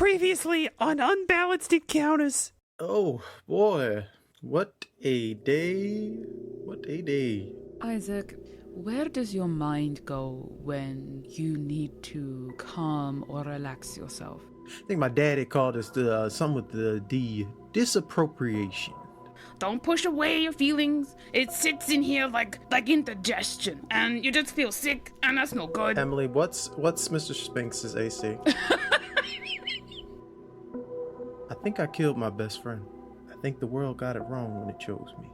Previously on Unbalanced Encounters. Oh, boy. What a day. What a day. Isaac, where does your mind go when you need to calm or relax yourself? I think my daddy called us something with the disappropriation. Don't push away your feelings. It sits in here like indigestion, and you just feel sick, and that's no good. Emily, what's Mr. Spinks's AC? I think I killed my best friend. I think the world got it wrong when it chose me.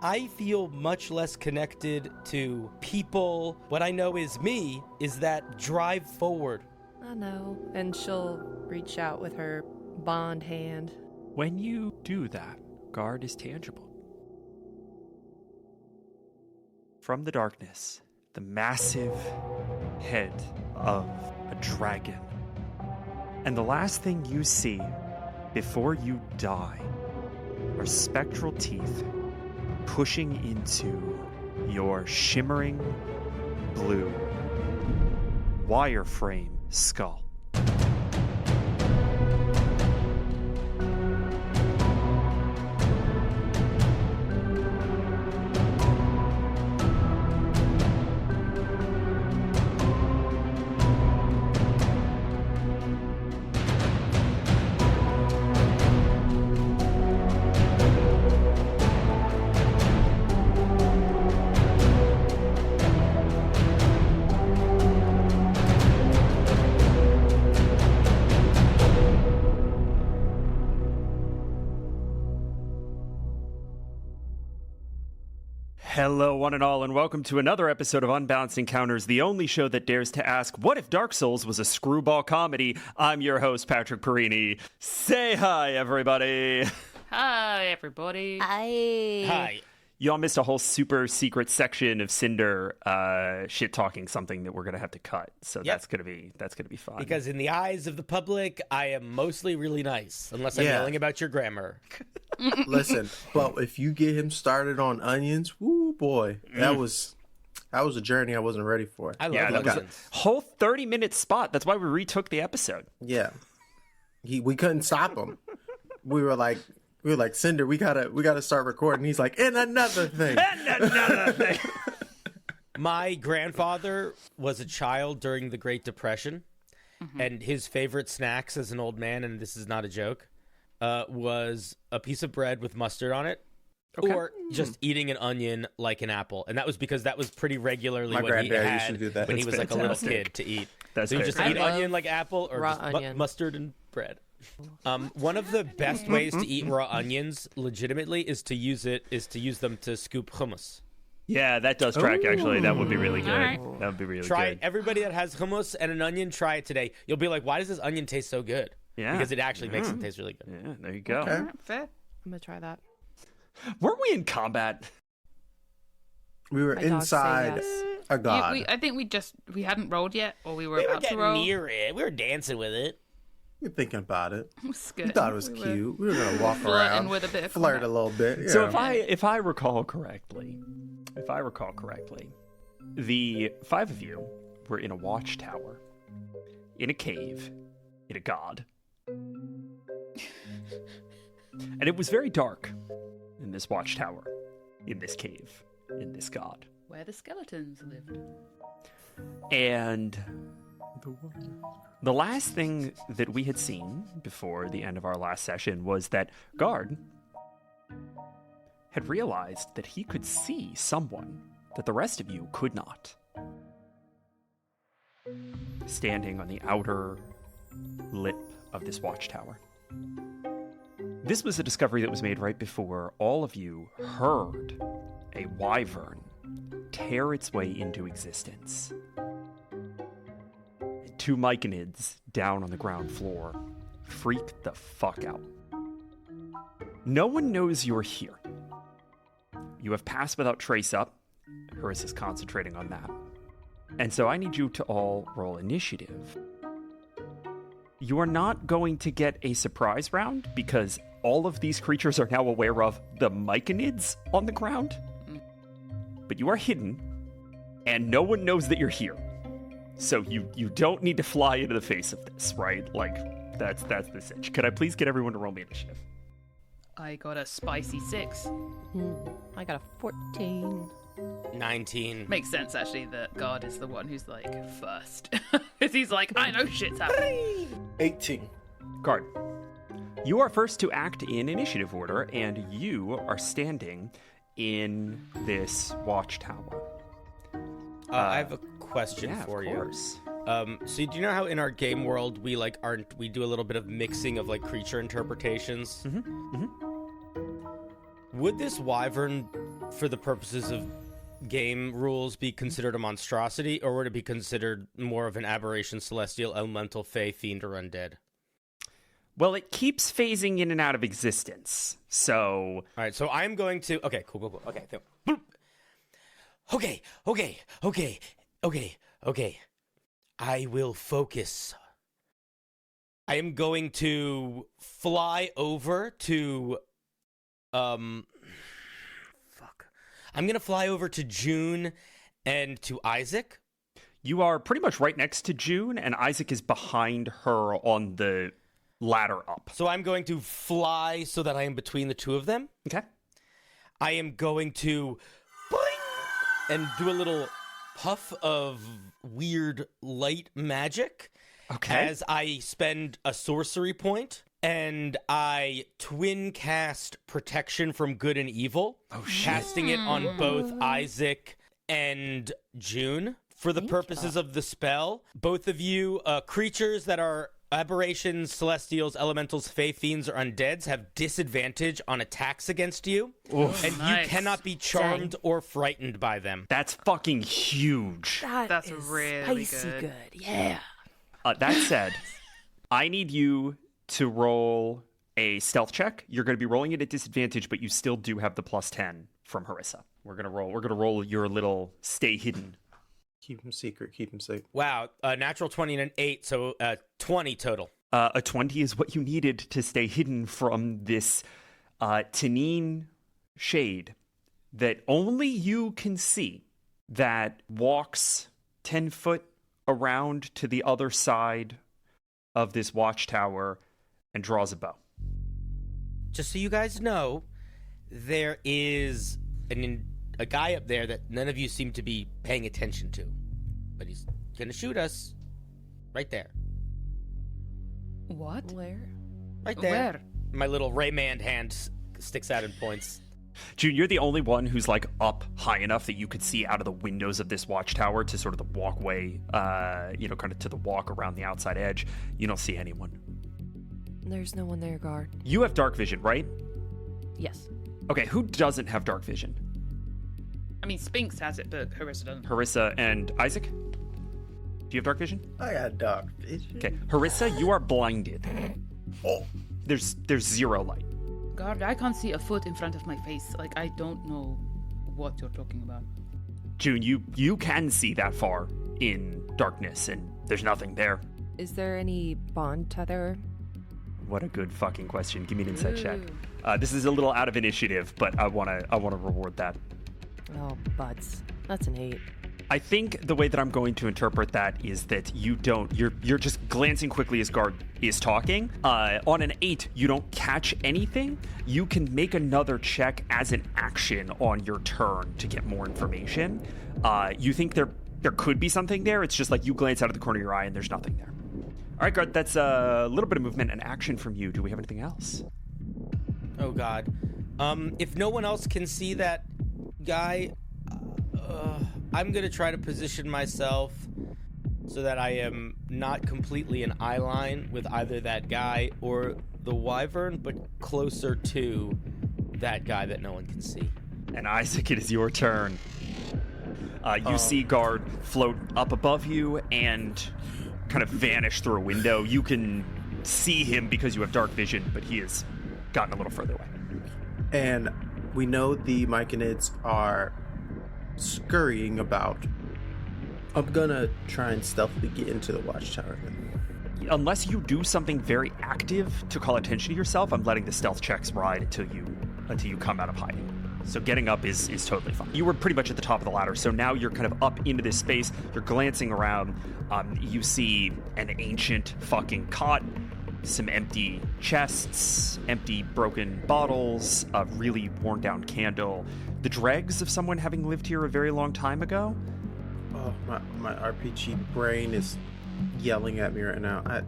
I feel much less connected to people. What I know is me is that drive forward. I know. And she'll reach out with her bond hand. When you do that, guard is tangible. From the darkness, the massive head of a dragon. And the last thing you see before you die are spectral teeth pushing into your shimmering blue wireframe skull. Hello, one and all, and welcome to another episode of Unbalanced Encounters, the only show that dares to ask, what if Dark Souls was a screwball comedy? I'm your host, Patrick Perini. Say hi, everybody. Hi, everybody. Hi. Y'all missed a whole super secret section of Cinder shit-talking something that we're going to have to cut, so that's gonna be fun. Because in the eyes of the public, I am mostly really nice, unless I'm yelling about your grammar. Listen, but if you get him started on onions, woo boy, that was a journey I wasn't ready for. I love onions. Whole 30-minute spot. That's why we retook the episode. Yeah, we couldn't stop him. We were like, Cinder, we gotta start recording. He's like, and another thing. My grandfather was a child during the Great Depression, and his favorite snacks as an old man, and this is not a joke, was a piece of bread with mustard on it, or just eating an onion like an apple. And that was because that was pretty regularly what he had when he was like a little kid to eat. That's so you just eat onion like apple, or raw just onion. mustard and bread. One of the best ways to eat raw onions legitimately is to use them to scoop hummus. Yeah, that does track, actually. That would be really good. Right. That would be really Try it. good. Everybody that has hummus and an onion, try it today. You'll be like, why does this onion taste so good? Yeah. Because it actually makes it taste really good. Yeah, there you go. Okay. Fair. I'm gonna try that. Weren't we in combat? We were My dogs say inside yes. a god. I think we hadn't rolled yet, or we were We were about to getting roll. near it. We were dancing with it. We were thinking about it. It was We good. thought it was We were cute. We were gonna walk flirting around, with a bit of flirt combat. a little bit. Yeah. So if I recall correctly, the five of you were in a watchtower, in a cave, in a god. And it was very dark in this watchtower, in this cave, in this god. Where the skeletons lived. And the last thing that we had seen before the end of our last session was that Guard had realized that he could see someone that the rest of you could not. Standing on the outer lip of this watchtower. This was a discovery that was made right before all of you heard a wyvern tear its way into existence. Two myconids down on the ground floor freak the fuck out. No one knows you're here. You have passed without trace up. Harris is concentrating on that. And so I need you to all roll initiative. You are not going to get a surprise round because all of these creatures are now aware of the myconids on the ground. But you are hidden, and no one knows that you're here. So you don't need to fly into the face of this, right? Like, that's the sitch. Could I please get everyone to roll me initiative? I got a spicy 6. I got a 14. 19. Makes sense, actually, that God is the one who's, like, first. Because he's like, I know shit's happening. 18. Guard, you are first to act in initiative order, and you are standing in this watchtower. I have a question for you. Of course. So do you know how in our game world we we do a little bit of mixing of like creature interpretations? Would this wyvern, for the purposes of game rules, be considered a monstrosity, or would it be considered more of an aberration, celestial, elemental, fey, fiend, or undead? Well, it keeps phasing in and out of existence, so... All right, so I'm going to... Okay, cool. Okay, Okay. I will focus. I am going to fly over to... I'm going to fly over to June and to Isaac. You are pretty much right next to June, and Isaac is behind her on the ladder up. So I'm going to fly so that I am between the two of them. Okay. I am going to boing, and do a little puff of weird light magic. Okay. As I spend a sorcery point, and I twin cast protection from good and evil. Oh, shit. Casting it on both Isaac and June. For the purposes of the spell, both of you, creatures that are aberrations, celestials, elementals, fey, fiends, or undeads have disadvantage on attacks against you. Oof. And you cannot be charmed or frightened by them. That's fucking huge. That's is really spicy good. Yeah. That said, I need you to roll a stealth check. You're going to be rolling it at disadvantage, but you still do have the +10 from Harissa. We're gonna roll your little stay hidden. Keep him secret. Keep him safe. Wow, natural 20 and an 8, so 20 total. A 20 is what you needed to stay hidden from this Tanine shade that only you can see, that walks 10 foot around to the other side of this watchtower and draws a bow. Just so you guys know, there is a guy up there that none of you seem to be paying attention to. But he's gonna shoot us. Right there. What? Where? Right there. Where? My little Rayman hand sticks out and points. June, you're the only one who's like up high enough that you could see out of the windows of this watchtower to sort of the walkway, kind of to the walk around the outside edge. You don't see anyone. There's no one there, guard. You have dark vision, right? Yes. Okay, who doesn't have dark vision? I mean, Spinks has it, but Harissa doesn't. Harissa and Isaac? Do you have dark vision? I got dark vision. Okay, Harissa, you are blinded. Oh. There's 0 light. God, I can't see a foot in front of my face. Like, I don't know what you're talking about. June, you can see that far in darkness, and there's nothing there. Is there any bond tether? What a good fucking question. Give me an insight check. Ooh. This is a little out of initiative, but I wanna reward that. Oh, butts. That's an 8. I think the way that I'm going to interpret that is that you're just glancing quickly as Guard is talking. On an 8, you don't catch anything. You can make another check as an action on your turn to get more information. You think there could be something there. It's just like you glance out of the corner of your eye and there's nothing there. All right, Guard, that's a little bit of movement and action from you. Do we have anything else? Oh, God. If no one else can see that guy, I'm going to try to position myself so that I am not completely in eye line with either that guy or the wyvern, but closer to that guy that no one can see. And Isaac, it is your turn. You see Guard float up above you and kind of vanish through a window. You can see him because you have dark vision, but he has gotten a little further away. And we know the myconids are scurrying about. I'm gonna try and stealthily get into the watchtower then. Unless you do something very active to call attention to yourself, I'm letting the stealth checks ride until you come out of hiding. So getting up is totally fine. You were pretty much at the top of the ladder, so now you're kind of up into this space. You're glancing around. You see an ancient fucking cot, some empty chests, empty broken bottles, a really worn down candle. The dregs of someone having lived here a very long time ago. Oh, my RPG brain is yelling at me right now. I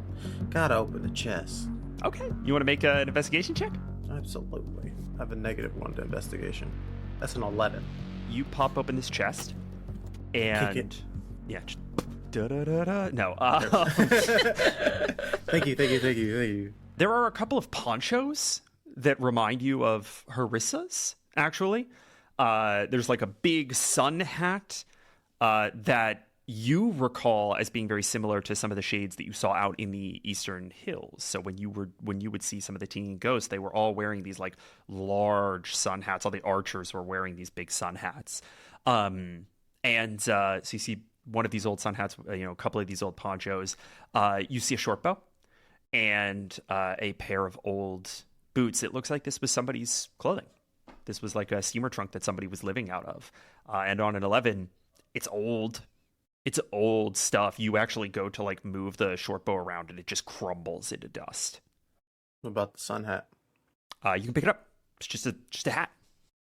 gotta open the chest. Okay. You want to make an investigation check? Absolutely. I have a -1 to investigation. That's an 11. You pop open this chest, and Kick it. yeah, da-da-da-da. No. Thank you. There are a couple of ponchos that remind you of Harissa's, actually. There's like a big sun hat that you recall as being very similar to some of the shades that you saw out in the Eastern Hills. So when you would see some of the teen ghosts, they were all wearing these like large sun hats. All the archers were wearing these big sun hats. So you see one of these old sun hats, a couple of these old ponchos. You see a short bow and a pair of old boots. It looks like this was somebody's clothing. This was like a steamer trunk that somebody was living out of. And on an 11, it's old. It's old stuff. You actually go to like move the short bow around and it just crumbles into dust. What about the sun hat? You can pick it up. It's just a hat.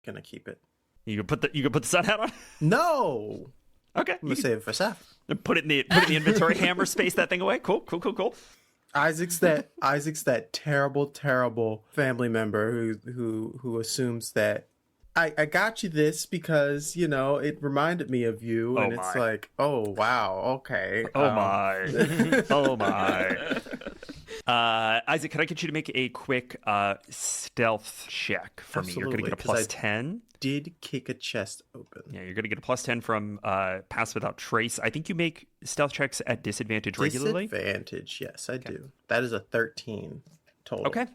Gonna keep it. You can put the sun hat on. No. Okay. I'm gonna save it for Seth. Put it in the inventory. Hammer space that thing away. Cool. Isaac's that terrible family member who assumes that I got you this because it reminded me of you, and it's like, oh wow, okay. Oh my. Oh my. Isaac, can I get you to make a quick stealth check for me? You're going to get a plus 10. Did kick a chest open. Yeah, you're going to get a plus 10 from Pass Without Trace. I think you make stealth checks at disadvantage regularly. Disadvantage, yes, I do. That is a 13 total. Okay.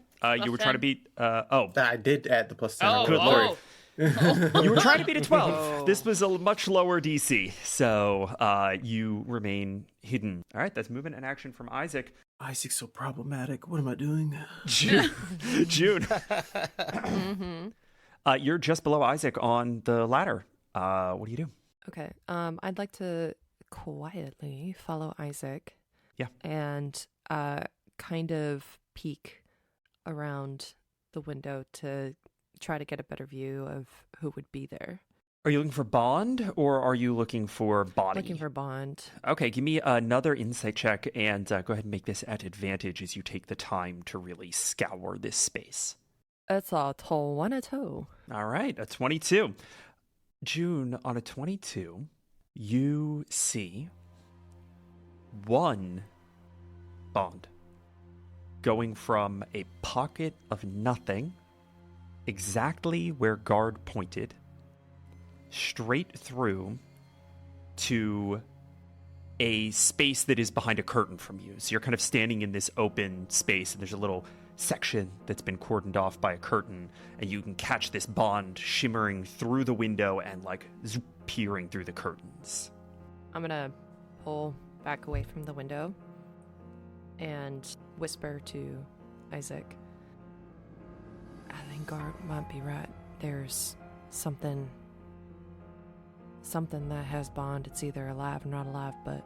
You were trying to beat... I did add the plus 10. Oh, Good lord. You were trying to beat a 12. Oh. This was a much lower DC, so you remain hidden. All right, that's movement and action from Isaac. Isaac's so problematic. What am I doing? June. Mm-hmm. You're just below Isaac on the ladder. What do you do? Okay. I'd like to quietly follow Isaac. Yeah. And kind of peek around the window to try to get a better view of who would be there. Are you looking for Bond or are you looking for Body? Looking for Bond. Okay, give me another insight check and go ahead and make this at advantage as you take the time to really scour this space. It's a 22. All right, a 22. June, on a 22, you see one Bond going from a pocket of nothing, exactly where guard pointed, straight through to a space that is behind a curtain from you. So you're kind of standing in this open space, and there's a little section that's been cordoned off by a curtain, and you can catch this Bond shimmering through the window and like peering through the curtains. I'm gonna pull back away from the window and whisper to Isaac. I think Guard might be right. There's something that has Bond. It's either alive or not alive, but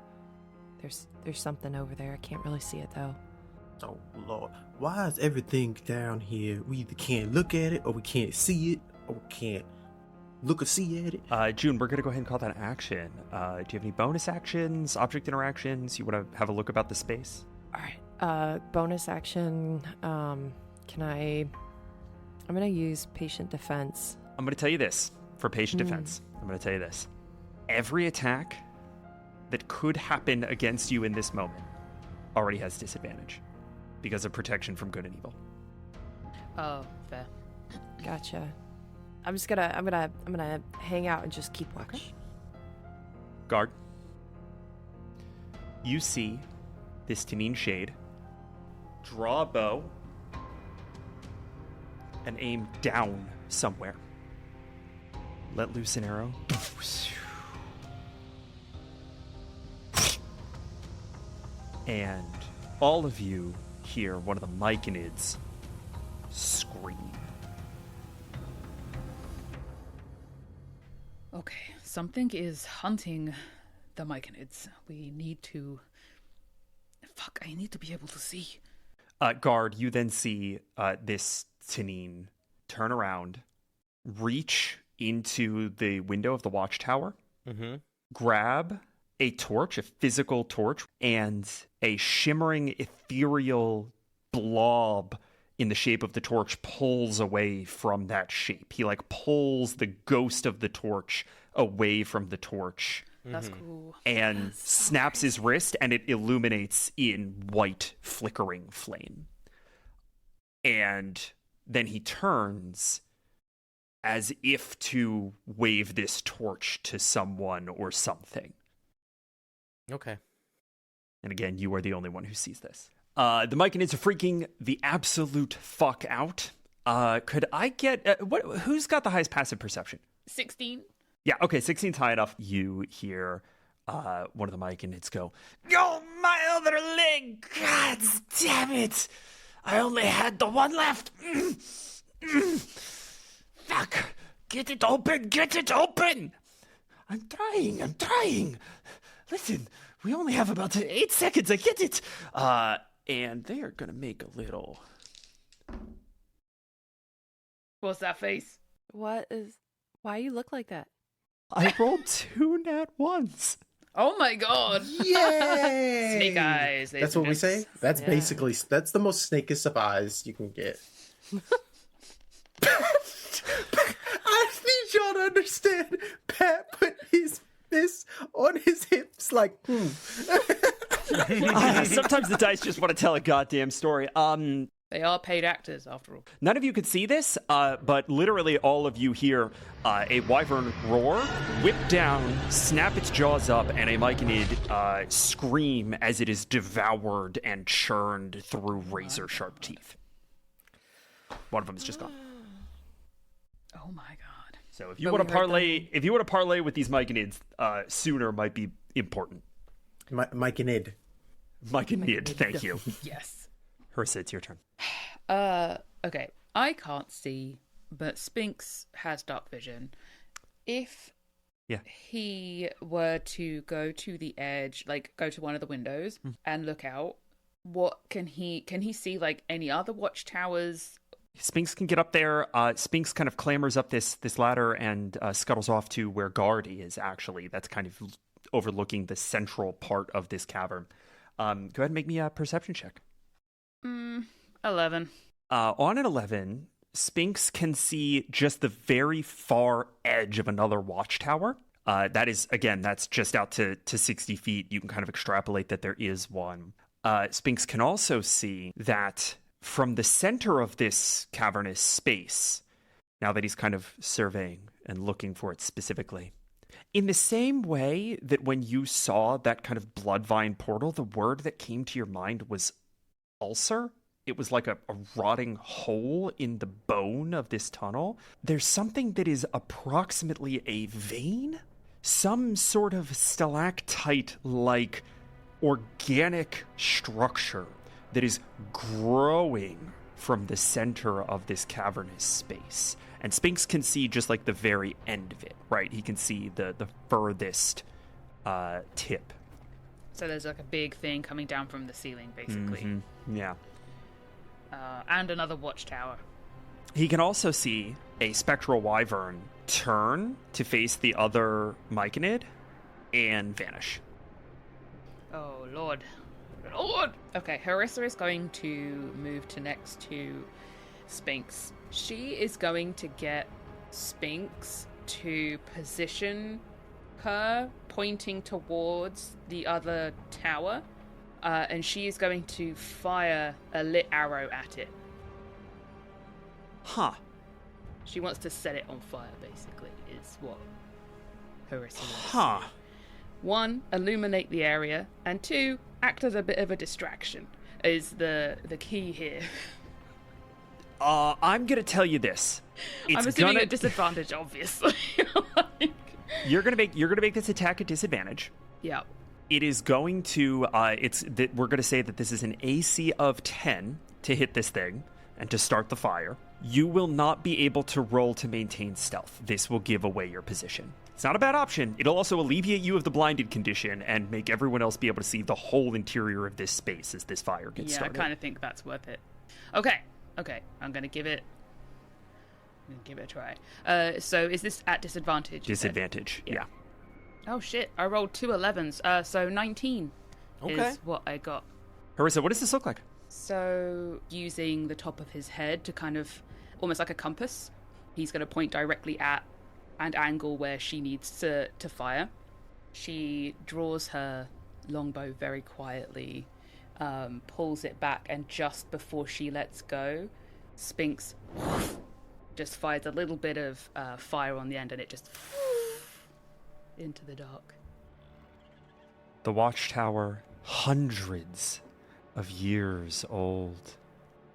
there's something over there. I can't really see it though. Oh Lord, why is everything down here? We either can't look at it, or we can't see it, or we can't look or see at it. June, we're gonna go ahead and call that an action. Do you have any bonus actions, object interactions? You want to have a look about the space? All right. Bonus action. I'm gonna use patient defense. I'm gonna tell you this for patient defense. I'm gonna tell you this: every attack that could happen against you in this moment already has disadvantage because of protection from good and evil. Oh, fair. Gotcha. I'm gonna hang out and just keep watch. Okay. Guard, you see this Tanine shade draw a bow and aim down somewhere. Let loose an arrow. And all of you hear one of the myconids scream. Okay, something is hunting the myconids. We need to... Fuck, I need to be able to see. Guard, you then see this Tanine turn around, reach into the window of the watchtower, grab a torch, a physical torch, and a shimmering, ethereal blob in the shape of the torch pulls away from that shape. He, pulls the ghost of the torch away from the torch. That's cool. And snaps his wrist, and it illuminates in white, flickering flame. And then he turns as if to wave this torch to someone or something. Okay. And again, you are the only one who sees this. The myconids are freaking the absolute fuck out. Could I get... who's got the highest passive perception? 16. Yeah, okay, 16's high enough. You hear one of the myconids go, "Oh, my other leg! God damn it! I only had the one left! Fuck! Get it open! Get it open! I'm trying! Listen, we only have about 8 seconds, I get it! And they are gonna make a little... What's that face? Why you look like that? I rolled 2 nat 1s. Oh my god. Yay! Snake eyes. That's what we say? That's Yeah. basically, that's the most snakest of eyes you can get. I need y'all to understand. Pat put his fist on his hips Sometimes the dice just want to tell a goddamn story. They are paid actors, after all. None of you could see this, but literally all of you hear a wyvern roar, whip down, snap its jaws up, and a myconid scream as it is devoured and churned through razor-sharp teeth. One of them is just gone. Oh my god. So if you want to parlay with these myconids, sooner might be important. Myconid. Myconid, thank you. Yes. Hersa, it's your turn. Okay. I can't see, but Spinks has dark vision. If he were to go to the edge, go to one of the windows and look out, what can he see any other watchtowers? Spinks can get up there. Spinks kind of clambers up this ladder and scuttles off to where Guard is, actually. That's kind of overlooking the central part of this cavern. Go ahead and make me a perception check. 11. On an 11, Spinks can see just the very far edge of another watchtower. That's just out to 60 feet. You can kind of extrapolate that there is one. Spinks can also see that from the center of this cavernous space, now that he's kind of surveying and looking for it specifically, in the same way that when you saw that kind of bloodvine portal, the word that came to your mind was ulcer. It was like a rotting hole in the bone of this tunnel. There's something that is approximately a vein, some sort of stalactite-like organic structure that is growing from the center of this cavernous space. And Spinks can see just the very end of it, right? He can see the furthest tip. So there's a big thing coming down from the ceiling, basically. Mm-hmm. Yeah. And another watchtower. He can also see a spectral wyvern turn to face the other myconid and vanish. Oh, Lord. Lord! Okay, Harissa is going to move to next to Spinks. She is going to get Spinks to position her pointing towards the other tower, and she is going to fire a lit arrow at it. Huh. She wants to set it on fire, basically, is what Harissa wants. Huh. 1, illuminate the area, and 2, act as a bit of a distraction, is the key here. I'm gonna tell you this. I'm assuming a disadvantage, obviously. You're gonna make this attack a disadvantage. Yeah. It is going to. We're gonna say that this is an AC of 10 to hit this thing and to start the fire. You will not be able to roll to maintain stealth. This will give away your position. It's not a bad option. It'll also alleviate you of the blinded condition and make everyone else be able to see the whole interior of this space as this fire gets started. Yeah, I kind of think that's worth it. Okay, I'm going to give it a try. So is this at disadvantage? Disadvantage, yeah. Oh, shit. I rolled 2 11s. So 19 is what I got. Harissa, what does this look like? So using the top of his head to kind of, almost like a compass, he's going to point directly at and angle where she needs to fire. She draws her longbow very quietly, pulls it back, and just before she lets go, Sphinx just fires a little bit of fire on the end, and it just into the dark. The watchtower, hundreds of years old,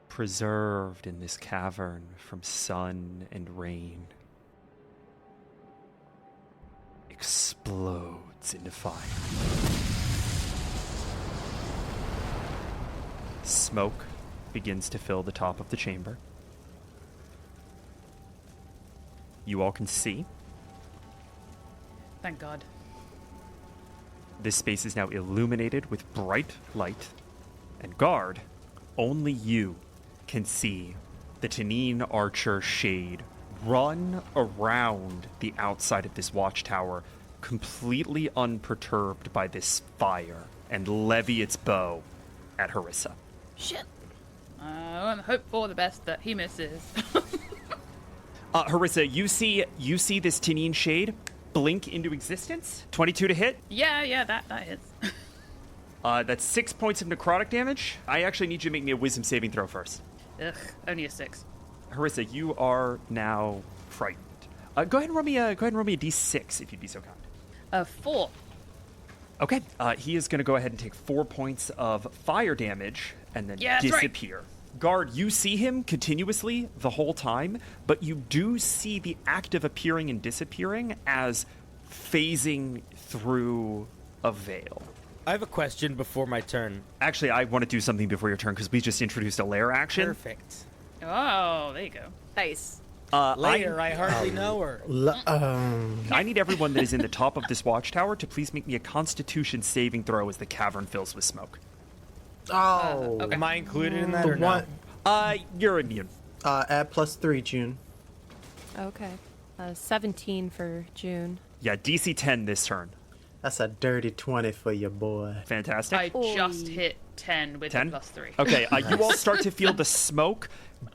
preserved in this cavern from sun and rain, explodes into fire. Smoke begins to fill the top of the chamber. You all can see. Thank God. This space is now illuminated with bright light. And guard, only you can see the Tanine Archer shade run around the outside of this watchtower, completely unperturbed by this fire, and levy its bow at Harissa. Shit. I hope for the best that he misses. Harissa, you see this Tanine shade blink into existence. 22 to hit. Yeah, that hits. That's 6 points of necrotic damage. I actually need you to make me a wisdom saving throw first. Ugh, only a 6. Harissa, you are now frightened. Go ahead and roll me a d6 if you'd be so kind. 4. Okay. He is going to go ahead and take 4 points of fire damage and then disappear. Right. Guard, you see him continuously the whole time, but you do see the act of appearing and disappearing as phasing through a veil. I have a question before my turn. Actually, I want to do something before your turn because we just introduced a lair action. Perfect. Oh, there you go. Nice. Lair, I hardly know her. I need everyone that is in the top of this watchtower to please make me a Constitution saving throw as the cavern fills with smoke. Oh. Okay. Am I included in that or no? You're immune. Add +3, June. Okay. 17 for June. Yeah, DC 10 this turn. That's a dirty 20 for you, boy. Fantastic. I just hit 10 with 10? a +3. Okay, you all start to feel the smoke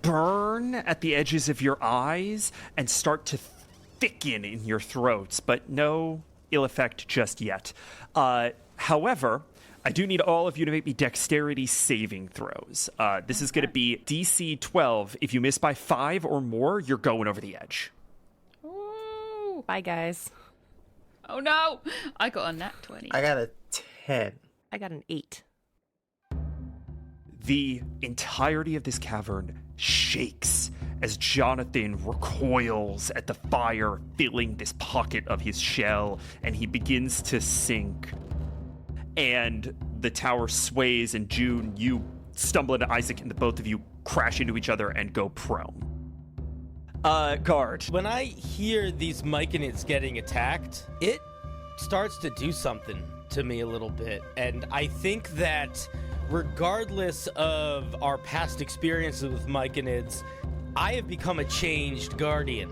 burn at the edges of your eyes and start to thicken in your throats, but no ill effect just yet. However, I do need all of you to make me dexterity saving throws. This is going to be DC 12. If you miss by 5 or more, you're going over the edge. Ooh. Bye, guys. Oh, no. I got a nat 20. I got a 10. I got an 8. The entirety of this cavern shakes as Jonathan recoils at the fire filling this pocket of his shell, and he begins to sink. And the tower sways, and June, you stumble into Isaac, and the both of you crash into each other and go prone. Guard. When I hear these myconids getting attacked, it starts to do something to me a little bit. And I think that regardless of our past experiences with myconids, I have become a changed guardian.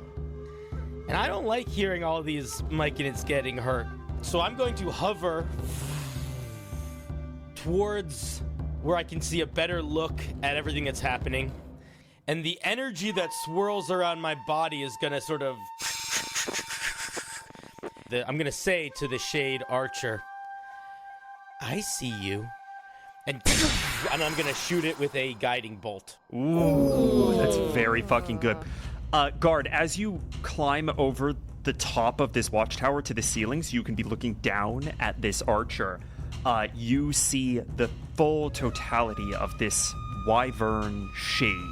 And I don't like hearing all these myconids getting hurt. So I'm going to hover towards where I can see a better look at everything that's happening. And the energy that swirls around my body is going to sort of... I'm going to say to the Shade Archer, I see you. And I'm going to shoot it with a guiding bolt. Ooh, that's very fucking good. Guard, as you climb over the top of this watchtower to the ceilings, you can be looking down at this archer. You see the full totality of this wyvern shade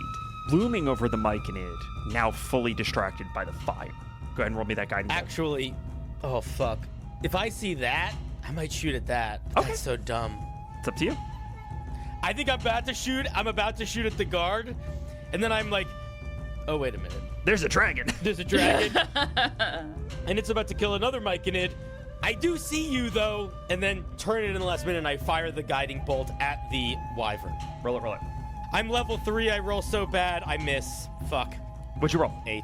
looming over the myconid, now fully distracted by the fire. Go ahead and roll me that guiding bolt. Actually, oh fuck. If I see that, I might shoot at that. Okay. That's so dumb. It's up to you. I think I'm about to shoot at the guard, and then I'm like, oh, wait a minute. There's a dragon. There's a dragon. and it's about to kill another myconid. I do see you, though, and then turn it in the last minute, and I fire the guiding bolt at the wyvern. Roll it. I'm level 3. I roll so bad. I miss. Fuck. What'd you roll? 8.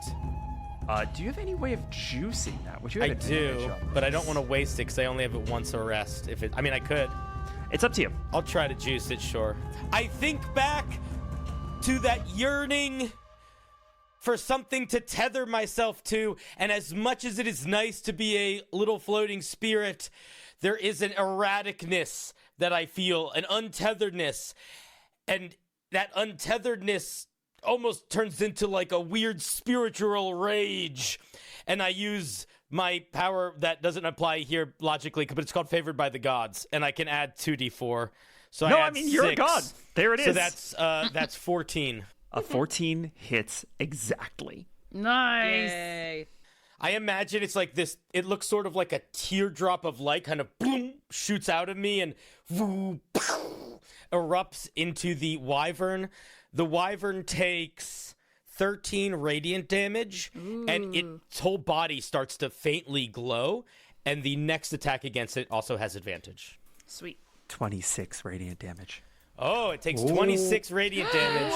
Do you have any way of juicing that? Would you I have do, but I don't want to waste it because I only have it once a rest. I could. It's up to you. I'll try to juice it, sure. I think back to that yearning for something to tether myself to, and as much as it is nice to be a little floating spirit, there is an erraticness that I feel, an untetheredness, and that untetheredness almost turns into like a weird spiritual rage, and I use my power that doesn't apply here logically, but it's called Favored by the Gods, and I can add 2d4. So you're a god. There it is. So that's 14. A 14 hits exactly. Nice. Yay. I imagine it's like this. It looks sort of like a teardrop of light kind of boom, shoots out of me and erupts into the wyvern. The wyvern takes 13 radiant damage, and its whole body starts to faintly glow, and the next attack against it also has advantage. Sweet. 26 radiant damage. Oh, it takes 26 radiant damage.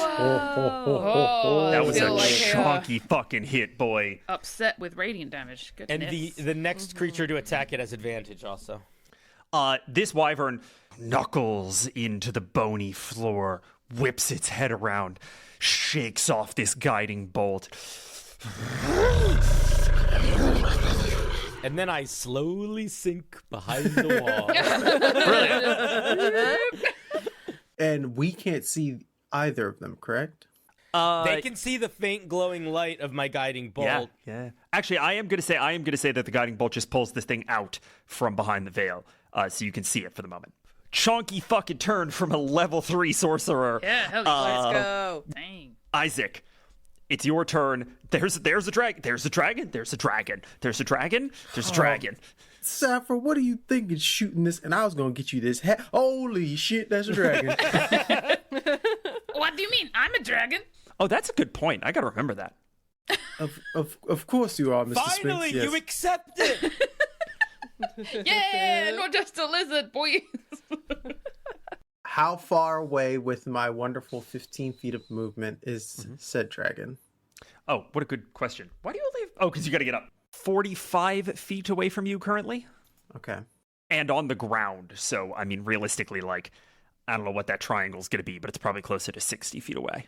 That was a like chunky fucking hit, boy. Upset with radiant damage. Goodness. And the next creature to attack it has advantage also. This wyvern knuckles into the bony floor, whips its head around, shakes off this guiding bolt. And then I slowly sink behind the wall. Brilliant. And we can't see either of them, correct? They can see the faint glowing light of my guiding bolt. Yeah. Actually, I am gonna say that the guiding bolt just pulls this thing out from behind the veil, so you can see it for the moment. Chonky fucking turn from a level 3 sorcerer. Yeah, hell yeah. Let's go. Dang. Isaac, it's your turn. There's a dragon. There's a dragon. There's a dragon. There's a dragon. There's a dragon. Sappho, what do you think is shooting this? And I was gonna get you this hat. Holy shit, that's a dragon. What do you mean? I'm a dragon? Oh, that's a good point. I gotta remember that. Of course you are, Mr. Finally, Spinks. Yes. you accept it. Yeah, not just a lizard, boy. How far away with my wonderful 15 feet of movement is said dragon? Oh, what a good question. Why do you leave? Oh, because you gotta get up. 45 feet away from you currently. Okay. And on the ground. So, I mean, realistically, like, I don't know what that triangle's gonna be, but it's probably closer to 60 feet away.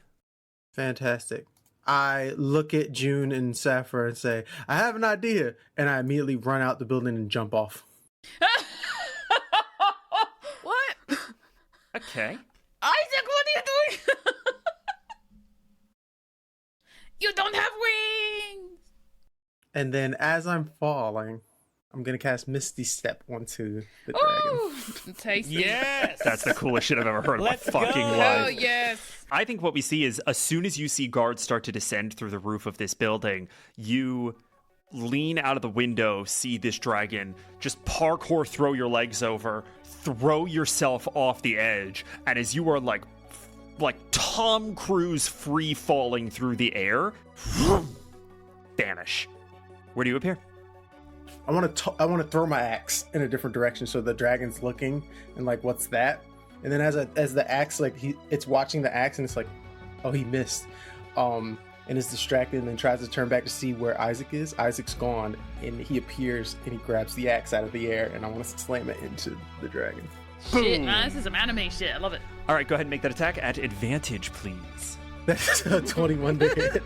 Fantastic. I look at June and Sapphire and say, I have an idea. And I immediately run out the building and jump off. What? Okay. Isaac, what are you doing? You don't have wings. And then as I'm falling, I'm going to cast Misty Step onto the dragon. Ooh, tasty. Yes. That's the coolest shit I've ever heard in my Let's fucking go. life. Oh, yes. I think what we see is as soon as you see guards start to descend through the roof of this building, you lean out of the window, see this dragon, just parkour, throw your legs over, throw yourself off the edge, and as you are like Tom Cruise free falling through the air, vanish. Where do you appear? I want to throw my axe in a different direction so the dragon's looking and like, what's that? And then as the axe, like it's watching the axe and it's like, oh, he missed, and is distracted and then tries to turn back to see where Isaac is. Isaac's gone and he appears and he grabs the axe out of the air and I want to slam it into the dragon. Shit, man, this is some anime shit. I love it. All right, go ahead and make that attack at advantage, please. That's a 21 to hit.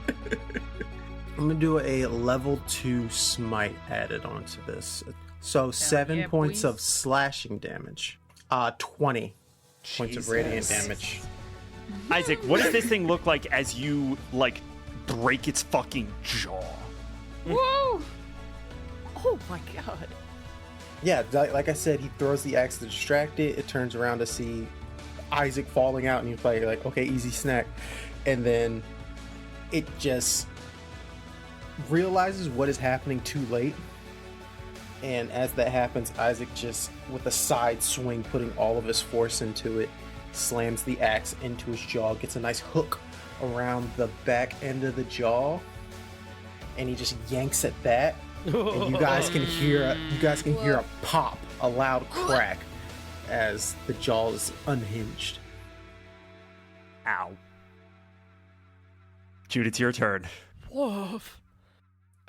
I'm gonna do a level 2 smite added onto this. So 7 points of slashing damage. 20 points of radiant damage. Isaac, what does this thing look like as you like break its fucking jaw? Whoa! Oh my god. Yeah, like I said, he throws the axe to distract it. It turns around to see Isaac falling out, and he's like, okay, easy snack. And then it just realizes what is happening too late. And as that happens, Isaac just, with a side swing, putting all of his force into it, slams the axe into his jaw, gets a nice hook around the back end of the jaw, and he just yanks at that, And you guys can hear a pop, a loud crack as the jaw is unhinged. Ow. Jude, it's your turn. Woof.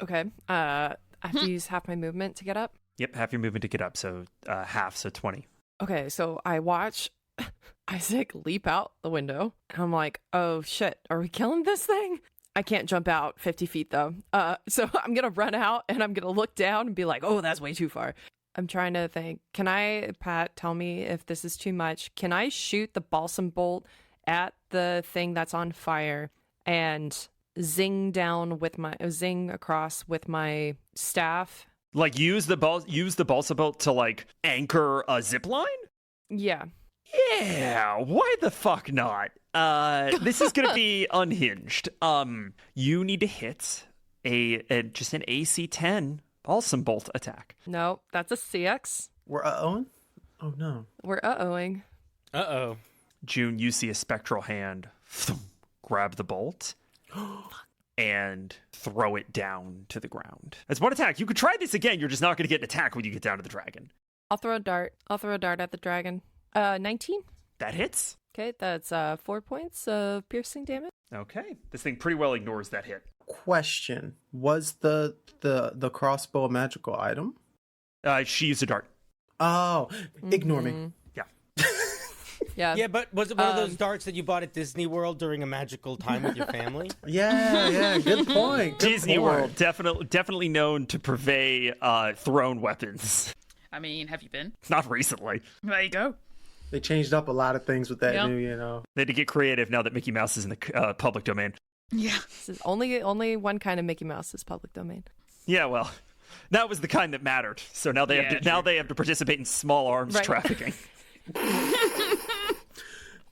Okay. I have to use half my movement to get up. Yep, half your movement to get up, so half, so 20. Okay, so I watch Isaac leap out the window, and I'm like, oh shit, are we killing this thing? I can't jump out 50 feet though. So I'm gonna run out and I'm gonna look down and be like, oh, that's way too far. I'm trying to think. Can I, Pat, tell me if this is too much? Can I shoot the balsam bolt at the thing that's on fire and zing across with my staff? Like use the balsa bolt to like anchor a zip line? Yeah. Yeah, why the fuck not? This is gonna be unhinged. You need to hit just an AC 10 balsam bolt attack. No, that's a CX. We're uh-ohing? Oh no. We're uh-ohing. Uh-oh. June, you see a spectral hand grab the bolt and throw it down to the ground. That's one attack. You could try this again. You're just not going to get an attack when you get down to the dragon. I'll throw a dart at the dragon. 19. That hits. Okay, that's 4 points of piercing damage. Okay. This thing pretty well ignores that hit. Question. Was the crossbow a magical item? She used a dart. Oh, ignore me. Yeah. Yeah. Yeah, but was it one of those darts that you bought at Disney World during a magical time with your family? Yeah, good point. Good Disney point. World, definitely known to purvey thrown weapons. I mean, have you been? Not recently. There you go. They changed up a lot of things with that Yep. new, They had to get creative now that Mickey Mouse is in the public domain. Yeah. This is only one kind of Mickey Mouse is public domain. Yeah, well, that was the kind that mattered. So now they have to participate in small arms trafficking.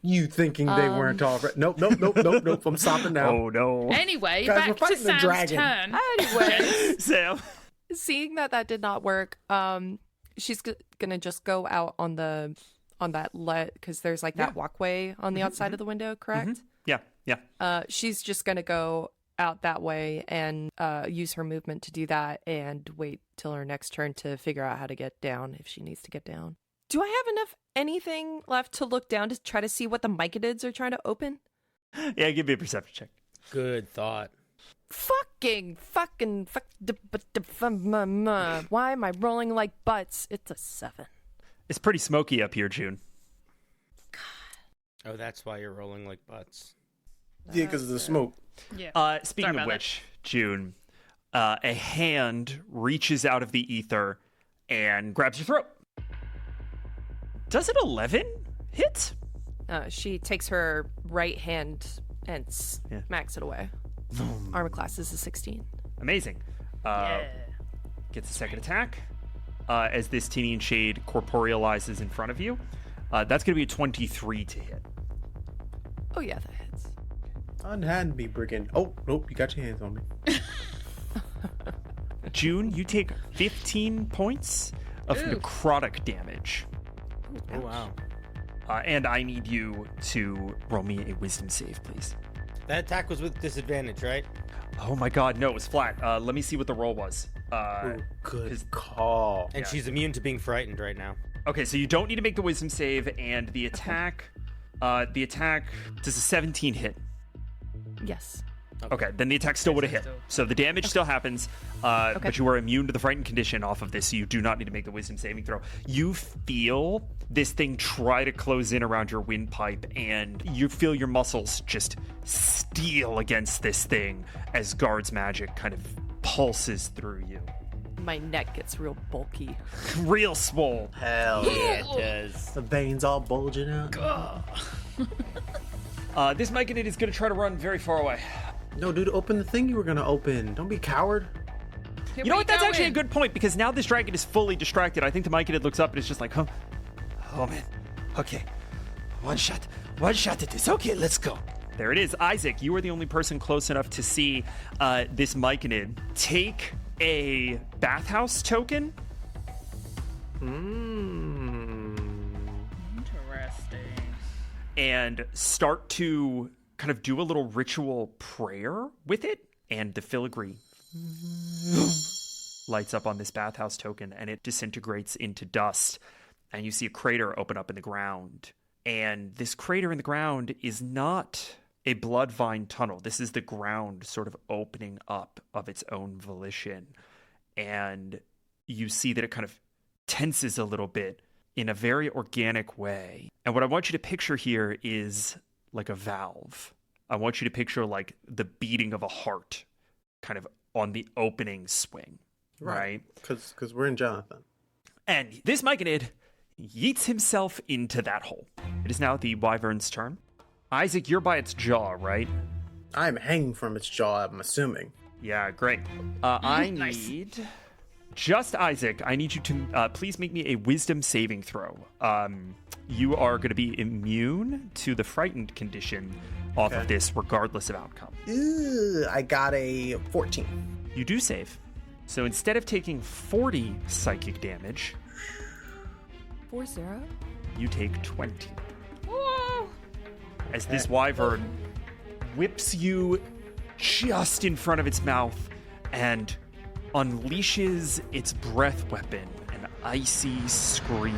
You thinking they weren't all right? Nope. I'm stopping now. Oh no. Anyway, Guys, we're back to fighting the Sam's dragon. turn. Anyway, Sam. seeing that did not work, she's gonna just go out on that because there's like that walkway on the outside of the window, correct? Yeah. She's just gonna go out that way and use her movement to do that and wait till her next turn to figure out how to get down if she needs to get down. Do I have anything left to look down to try to see what the myconids are trying to open? Yeah, give me a perception check. Good thought. Fucking, why am I rolling like butts? It's a 7. It's pretty smoky up here, June. Oh, that's why you're rolling like butts. Yeah, because of the smoke. Yeah. Speaking of which, June, a hand reaches out of the ether and grabs your throat. Does it 11 hit? She takes her right hand and smacks it away. Armor class is a 16. Amazing. Gets a second attack as this Tinian Shade corporealizes in front of you. That's going to be a 23 to hit. Oh, yeah, that hits. Unhand me, brigand. Oh, nope, you got your hands on me. June, you take 15 points of necrotic damage. Oh, wow. And I need you to roll me a wisdom save, please. That attack was with disadvantage, right? Oh my god, no, it was flat. Let me see what the roll was. Good call. And she's immune to being frightened right now. Okay, so you don't need to make the wisdom save, and the attack does a 17 hit. Yes. Okay, then the attack still would have hit. So the damage still happens, but you are immune to the frightened condition off of this, so you do not need to make the wisdom saving throw. You feel this thing try to close in around your windpipe, and you feel your muscles just steel against this thing as Guard's magic kind of pulses through you. My neck gets real bulky. Real swole. Hell yeah. It does. The veins all bulging out. This myconid is going to try to run very far away. No, dude, open the thing you were gonna open. Don't be a coward. You know what? That's actually a good point, because now this dragon is fully distracted. I think the myconid looks up and is just like, huh? Oh, man. Okay. One shot at this. Okay, let's go. There it is. Isaac, you are the only person close enough to see this myconid take a bathhouse token. Interesting. And start to kind of do a little ritual prayer with it, and the filigree lights up on this bathhouse token, and it disintegrates into dust. And you see a crater open up in the ground. And this crater in the ground is not a blood vine tunnel. This is the ground sort of opening up of its own volition. And you see that it kind of tenses a little bit in a very organic way. And what I want you to picture here is like a valve. I want you to picture like the beating of a heart kind of on the opening swing, right? Because we're in Jonathan. And this myconid yeets himself into that hole. It is now the wyvern's turn. Isaac, you're by its jaw, right? I'm hanging from its jaw, I'm assuming. Yeah, great. I need... Just Isaac, I need you to please make me a wisdom saving throw. You are going to be immune to the frightened condition off of this, regardless of outcome. I got a 14. You do save. So instead of taking 40 psychic damage... 40? You take 20. Whoa! As this wyvern whips you just in front of its mouth and unleashes its breath weapon, an icy scream.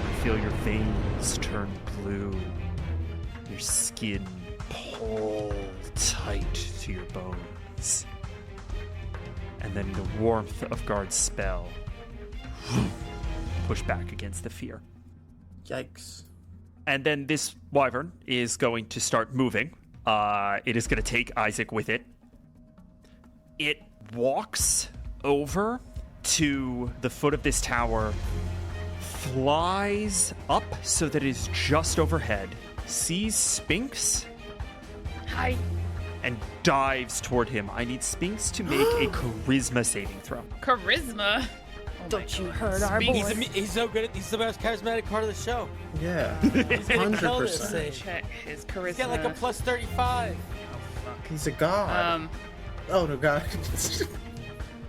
You feel your veins turn blue, your skin pull tight to your bones, and then the warmth of Guard's spell push back against the fear. Yikes. And then this wyvern is going to start moving. It is going to take Isaac with it. It walks over to the foot of this tower, flies up so that it is just overhead, sees Sphinx, Hi. and dives toward him. I need Sphinx to make a charisma saving throw. Charisma. Oh Don't you hurt our boy. He's so good at. He's the most charismatic part of the show. Yeah. He's gonna kill this 100%. thing. Check his charisma. He's got like a plus 35. He's a god. Oh, no, God.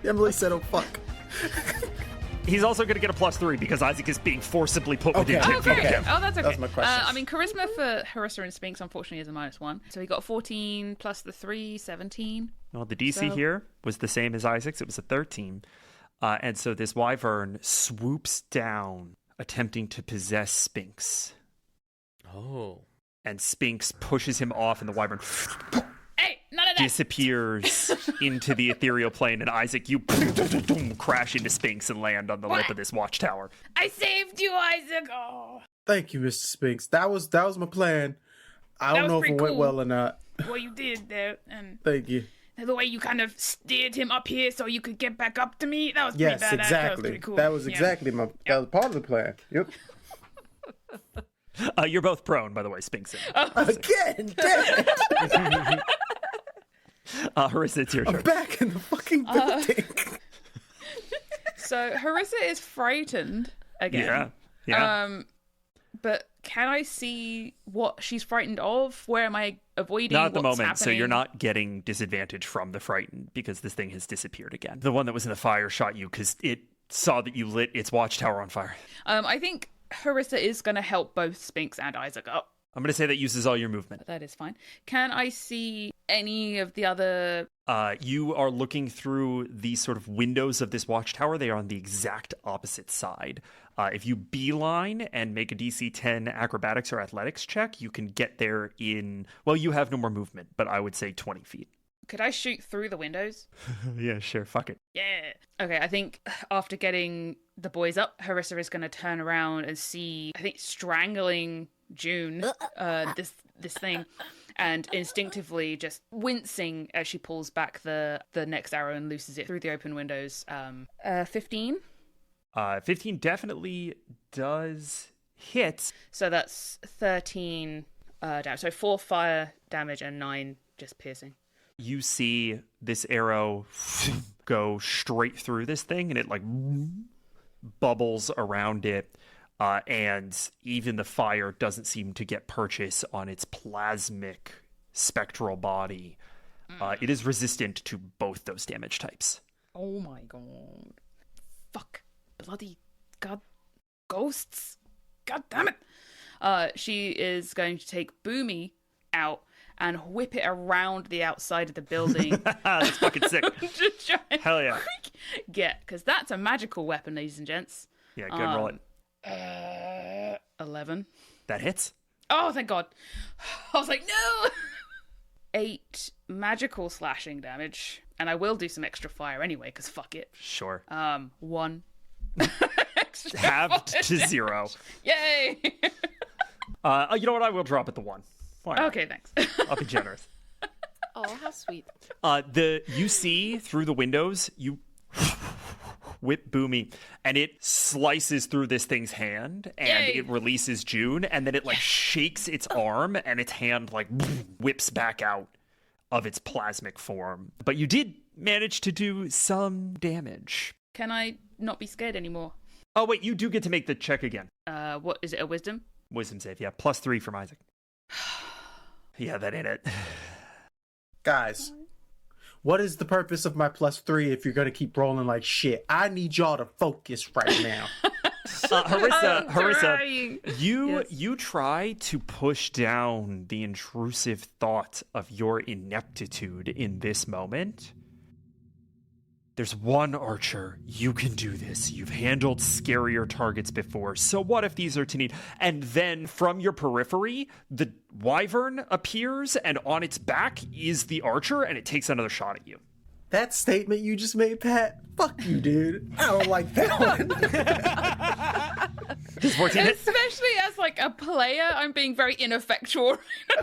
Emily said, oh, fuck. He's also going to get a +3 because Isaac is being forcibly put within Okay. 10 feet of Okay. him. Oh, that's okay. That was my question. I mean, charisma for Harissa and Sphinx, unfortunately, is a -1. So he got 14 plus the 3, 17. Well, the DC So- here was the same as Isaac's. It was a 13. And so this wyvern swoops down, attempting to possess Sphinx. Oh. And Sphinx pushes him off, and the wyvern Hey, none of that. disappears into the ethereal plane. And Isaac, you crash into Sphinx and land on the lip of this watchtower. I saved you, Isaac. Oh. Thank you, Mr. Spinks. That was my plan. I That don't was know if it pretty went cool. well or not. What you did there, and Thank you. the way you kind of steered him up here so you could get back up to me, that was pretty Yes, badass. That was exactly. pretty cool. That was Yeah. exactly that was part of the plan. Yep. You're both prone, by the way, Sphinx. Again, damn it. Harissa, it's your I'm turn. back in the fucking building. So Harissa is frightened again. Yeah. But can I see what she's frightened of? Where am I avoiding? Not at the what's moment, so happening? you're not getting disadvantage from the frightened because this thing has disappeared again. The one that was in the fire shot you because it saw that you lit its watchtower on fire. I think Harissa is going to help both Sphinx and Isaac up. I'm going to say that uses all your movement. That is fine. Can I see any of the other... You are looking through the sort of windows of this watchtower. They are on the exact opposite side. If you beeline and make a DC 10 acrobatics or athletics check, you can get there in... Well, you have no more movement, but I would say 20 feet. Could I shoot through the windows? Yeah, sure. Fuck it. Yeah. Okay, I think after getting the boys up, Harissa is going to turn around and see, I think, strangling June, this thing, and instinctively just wincing as she pulls back the next arrow and looses it through the open windows. 15? 15 definitely does hit. So that's 13 damage. So 4 fire damage and 9 just piercing. You see this arrow go straight through this thing, and it like bubbles around it. And even the fire doesn't seem to get purchase on its plasmic spectral body. It is resistant to both those damage types. Oh my god. Fuck. Bloody god. Ghosts. God damn it. She is going to take Boomy out and whip it around the outside of the building. That's fucking sick. Just try and Hell yeah. get, because that's a magical weapon, ladies and gents. Yeah, good, roll it. 11. That hits. Oh, thank God. I was like, no! 8 magical slashing damage. And I will do some extra fire anyway, because fuck it. Sure. 1. Extra Halved fire to damage. 0. Yay! You know what? I will drop it to 1. Why not? Okay, thanks. I'll be generous. Oh, how sweet. You see through the windows, you whip Boomy, and it slices through this thing's hand, and Yay. it releases June, and then it like shakes its arm, and its hand like whips back out of its plasmic form. But you did manage to do some damage. Can I not be scared anymore? Oh wait, you do get to make the check again. What is it? A wisdom? Wisdom save, yeah. +3 from Isaac. Yeah, that ain't it. Guys, what is the purpose of my +3 if you're going to keep rolling like shit? I need y'all to focus right now. Harissa, Yes. you try to push down the intrusive thought of your ineptitude in this moment. There's one archer. You can do this. You've handled scarier targets before. So what if these are to need? And then from your periphery, the wyvern appears, and on its back is the archer, and it takes another shot at you. That statement you just made, Pat, fuck you, dude. I don't like that one. Does 14 hit? Especially as like a player, I'm being very ineffectual right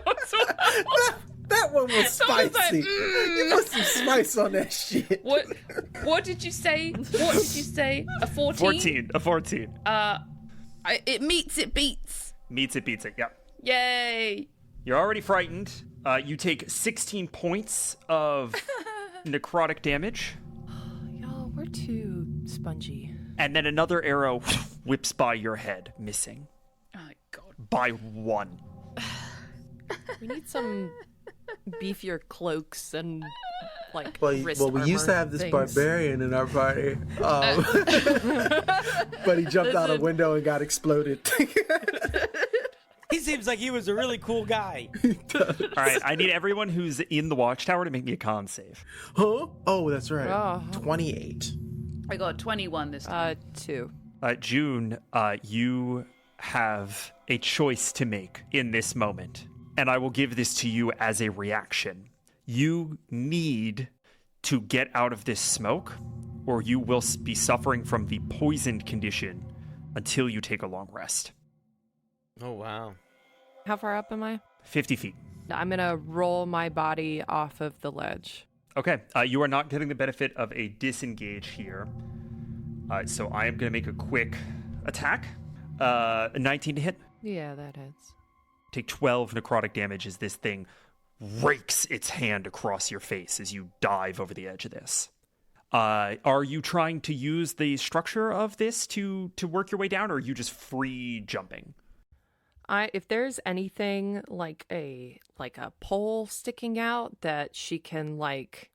now as well. That one was Someone's spicy. like, You put some spice on that shit. What did you say? What did you say? A 14? A 14. It meets, it beats. Meets it, beats it, yep. Yay. You're already frightened. You take 16 points of necrotic damage. Y'all, we're too spongy. And then another arrow whips by your head, missing. Oh my God. By 1. We need some beefier cloaks and like wrist Well, we used to have this things. barbarian in our party, but he jumped out a window and got exploded. He seems like he was a really cool guy. All right, I need everyone who's in the watchtower to make me a con save. Huh? Oh, that's right. Oh. 28. I got 21 this time. 2. June, you have a choice to make in this moment, and I will give this to you as a reaction. You need to get out of this smoke, or you will be suffering from the poisoned condition until you take a long rest. Oh, wow. How far up am I? 50 feet. I'm gonna roll my body off of the ledge. Okay, you are not getting the benefit of a disengage here. So I am going to make a quick attack. 19 to hit. Yeah, that hits. Take 12 necrotic damage as this thing rakes its hand across your face as you dive over the edge of this. Are you trying to use the structure of this to work your way down, or are you just free jumping? If there's anything like a pole sticking out that she can like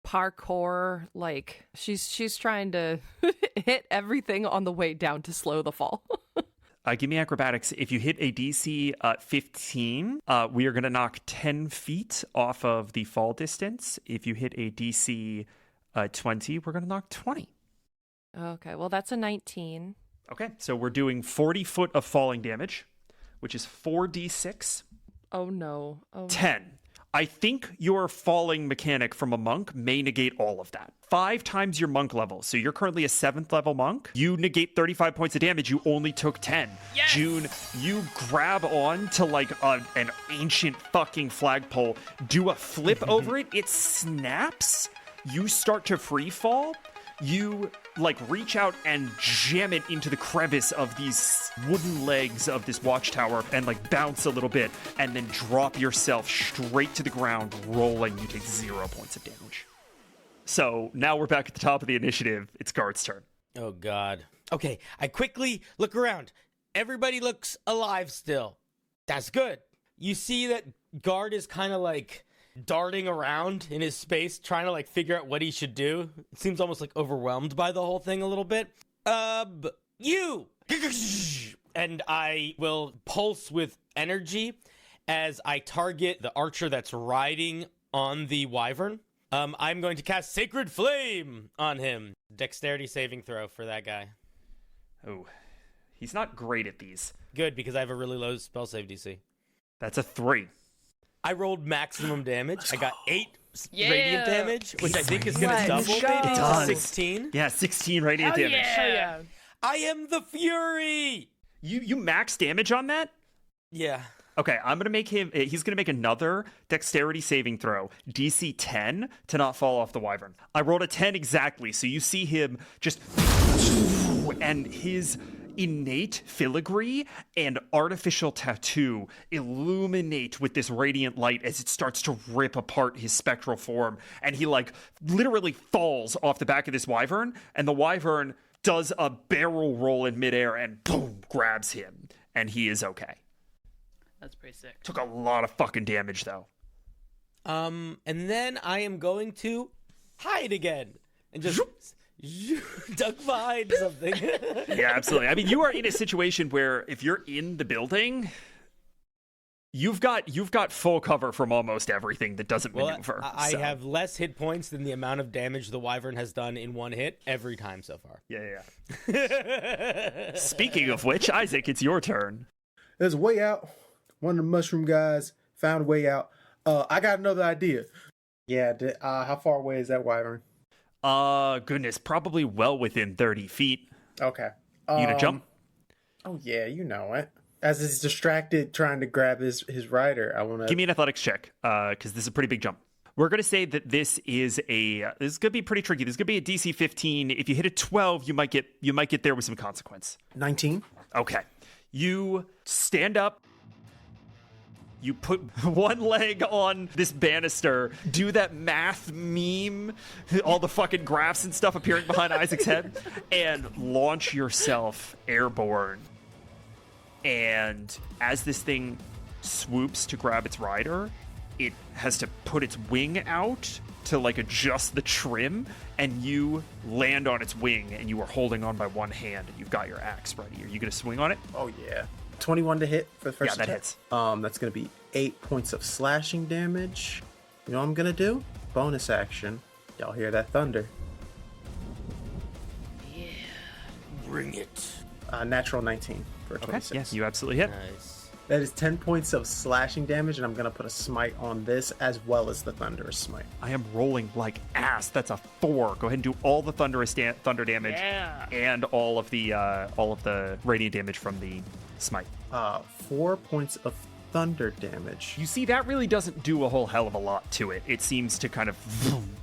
parkour, like she's trying to hit everything on the way down to slow the fall. Give me acrobatics. If you hit a DC 15, we are going to knock 10 feet off of the fall distance. If you hit a DC 20, we're going to knock 20. Okay, well that's a 19. Okay, so we're doing 40 foot of falling damage, which is 4d6. Oh no. 10. I think your falling mechanic from a monk may negate all of that. 5 times your monk level. So you're currently a 7th level monk. You negate 35 points of damage. You only took 10. Yes! June, you grab on to like an ancient fucking flagpole, do a flip over it. It snaps. You start to free fall. You like reach out and jam it into the crevice of these wooden legs of this watchtower and like bounce a little bit and then drop yourself straight to the ground, rolling. You take 0 points of damage. So now we're back at the top of the initiative. It's Guard's turn. Oh, God. Okay, I quickly look around. Everybody looks alive still. That's good. You see that Guard is kind of like darting around in his space, trying to like figure out what he should do. It seems almost like overwhelmed by the whole thing a little bit. You! And I will pulse with energy, as I target the archer that's riding on the wyvern, I'm going to cast Sacred Flame on him. Dexterity saving throw for that guy. Oh, he's not great at these. Good, because I have a really low spell save DC. That's a 3. I rolled maximum damage. I got 8 radiant damage, which I think is going to double Let's go. maybe It to does. 16. Yeah, 16 radiant damage. Yeah. I am the Fury! You max damage on that? Yeah. Okay, I'm gonna make him. He's gonna make another dexterity saving throw, DC 10, to not fall off the wyvern. I rolled a 10 exactly, so you see him just, and his innate filigree and artificial tattoo illuminate with this radiant light as it starts to rip apart his spectral form, and he like literally falls off the back of this wyvern, and the wyvern does a barrel roll in midair and boom, grabs him, and he is okay. That's pretty sick. Took a lot of fucking damage, though. And then I am going to hide again and just duck behind something. Yeah, absolutely. I mean, you are in a situation where if you're in the building, you've got full cover from almost everything that doesn't maneuver. I have less hit points than the amount of damage the wyvern has done in one hit every time so far. Yeah. Speaking of which, Isaac, it's your turn. There's a way out. One of the mushroom guys found a way out. I got another idea. Yeah, how far away is that wyvern? Goodness, probably well within 30 feet. Okay. You gonna jump? Oh, yeah, you know it. As he's distracted trying to grab his rider, I want to... Give me an athletics check, because this is a pretty big jump. We're going to say that this is going to be pretty tricky. This is going to be a DC 15. If you hit a 12, you might get there with some consequence. 19. Okay. You stand up. You put one leg on this banister, do that math meme, all the fucking graphs and stuff appearing behind Isaac's head, and launch yourself airborne. And as this thing swoops to grab its rider, it has to put its wing out to like adjust the trim, and you land on its wing, and you are holding on by one hand, and you've got your axe ready. Are you going to swing on it? Oh, yeah. 21 to hit for the first Yeah, that attack. hits. That's going to be 8 points of slashing damage. You know what I'm going to do? Bonus action. Y'all hear that thunder. Yeah. Bring it. Natural 19 for a 26. Yes, you absolutely hit. Nice. That is 10 points of slashing damage, and I'm going to put a smite on this as well as the thunderous smite. I am rolling like ass. That's a 4. Go ahead and do all the thunder damage and all of the radiant damage from the smite. 4 points of thunder damage. You see, that really doesn't do a whole hell of a lot to it. It seems to kind of...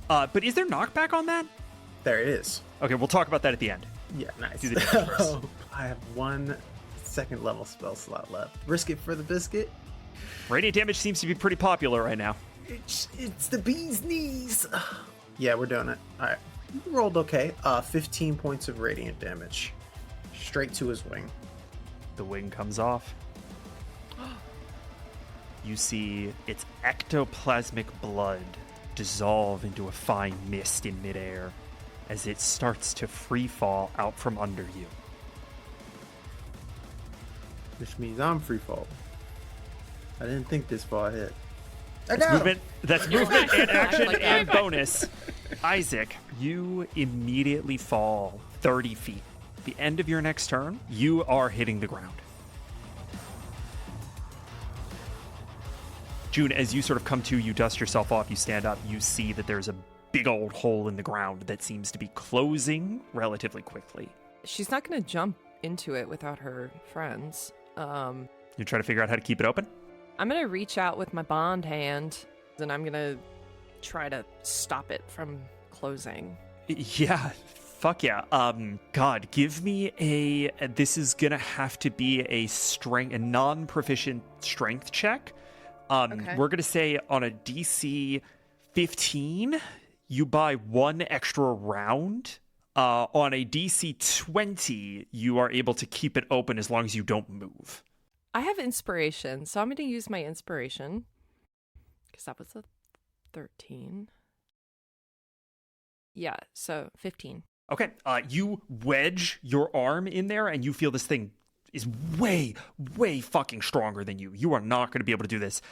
but is there knockback on that? There it is. Okay, we'll talk about that at the end. Yeah, nice. Do the damage first. I have 1 second level spell slot left. Risk it for the biscuit. Radiant damage seems to be pretty popular right now. It's the bee's knees. Yeah, we're doing it. All right. You rolled okay. 15 points of radiant damage. Straight to his wing. The wing comes off. You see its ectoplasmic blood dissolve into a fine mist in midair as it starts to free fall out from under you. Which means I'm free fall. I didn't think this far ahead. That's movement and action and bonus. Isaac, you immediately fall 30 feet. At the end of your next turn, you are hitting the ground. June, as you sort of come to, you dust yourself off, you stand up, you see that there's a big old hole in the ground that seems to be closing relatively quickly. She's not going to jump into it without her friends. You try to figure out how to keep it open? I'm going to reach out with my bond hand, and I'm going to try to stop it from closing. Yeah, fuck yeah. God, give me this is gonna have to be a non-proficient strength check. Okay. We're gonna say on a DC 15, you buy 1 extra round. On a DC 20, you are able to keep it open as long as you don't move. I have inspiration, so I'm going to use my inspiration, because that was a 13. Yeah, so 15. Okay, you wedge your arm in there, and you feel this thing is way, way fucking stronger than you. You are not going to be able to do this.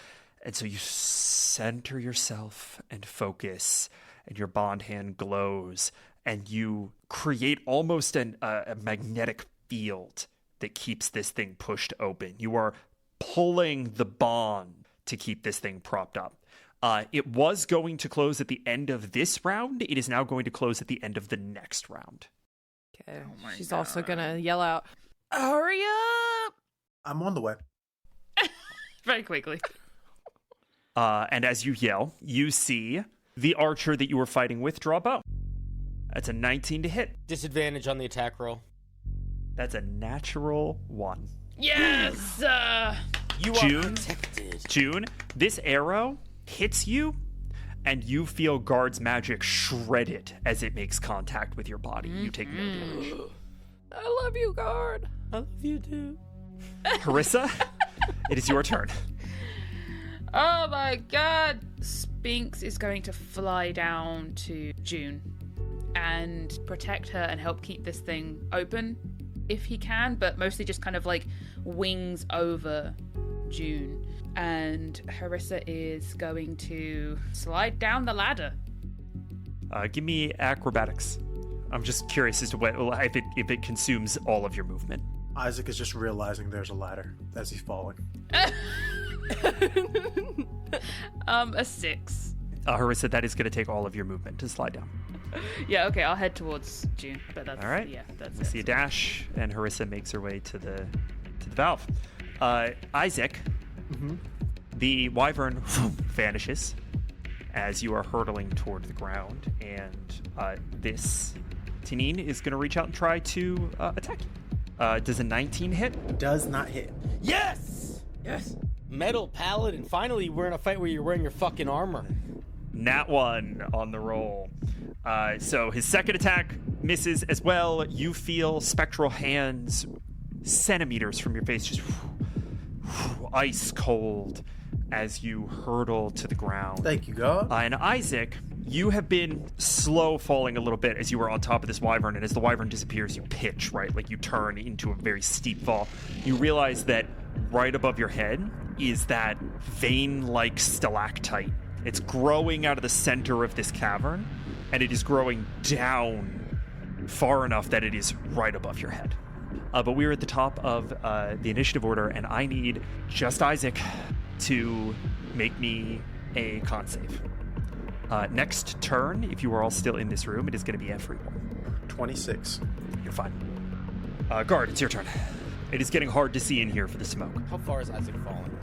And so you center yourself and focus, and your bond hand glows, and you create almost a magnetic field that keeps this thing pushed open. You are pulling the bond to keep this thing propped up. It was going to close at the end of this round. It is now going to close at the end of the next round. Okay. She's also going to yell out, "Hurry up!" I'm on the way. Very quickly. And as you yell, you see the archer that you were fighting with draw a bow. That's a 19 to hit. Disadvantage on the attack roll. That's a natural 1. Yes! You are protected. June, this arrow hits you, and you feel Guard's magic shredded as it makes contact with your body. You take no damage. I love you, Guard. I love you too. Harissa, it is your turn. Oh my god! Sphinx is going to fly down to June and protect her and help keep this thing open if he can, but mostly just kind of like wings over June. And Harissa is going to slide down the ladder. Give me acrobatics. I'm just curious as to if it consumes all of your movement. Isaac is just realizing there's a ladder as he's falling. A 6. Harissa, that is going to take all of your movement to slide down. Yeah, okay, I'll head towards June. But that's all right. Yeah, that's We it. see a dash, and Harissa makes her way to the valve. Isaac, the wyvern vanishes as you are hurtling toward the ground, and this Tinine is going to reach out and try to attack you. Does a 19 hit? Does not hit. Yes! Yes! Metal Paladin. Finally, we're in a fight where you're wearing your fucking armor. Nat 1 on the roll. So his second attack misses as well. You feel spectral hands centimeters from your face just ice cold as you hurtle to the ground. Thank you, God. And Isaac, you have been slow falling a little bit as you were on top of this wyvern, and as the wyvern disappears, you pitch, right? Like you turn into a very steep fall. You realize that right above your head is that vein-like stalactite. It's growing out of the center of this cavern, and it is growing down far enough that it is right above your head. But we're at the top of the initiative order, and I need just Isaac to make me a con save. Next turn, if you are all still in this room, it is going to be everyone. 26. You're fine. Guard, it's your turn. It is getting hard to see in here for the smoke. How far is Isaac falling?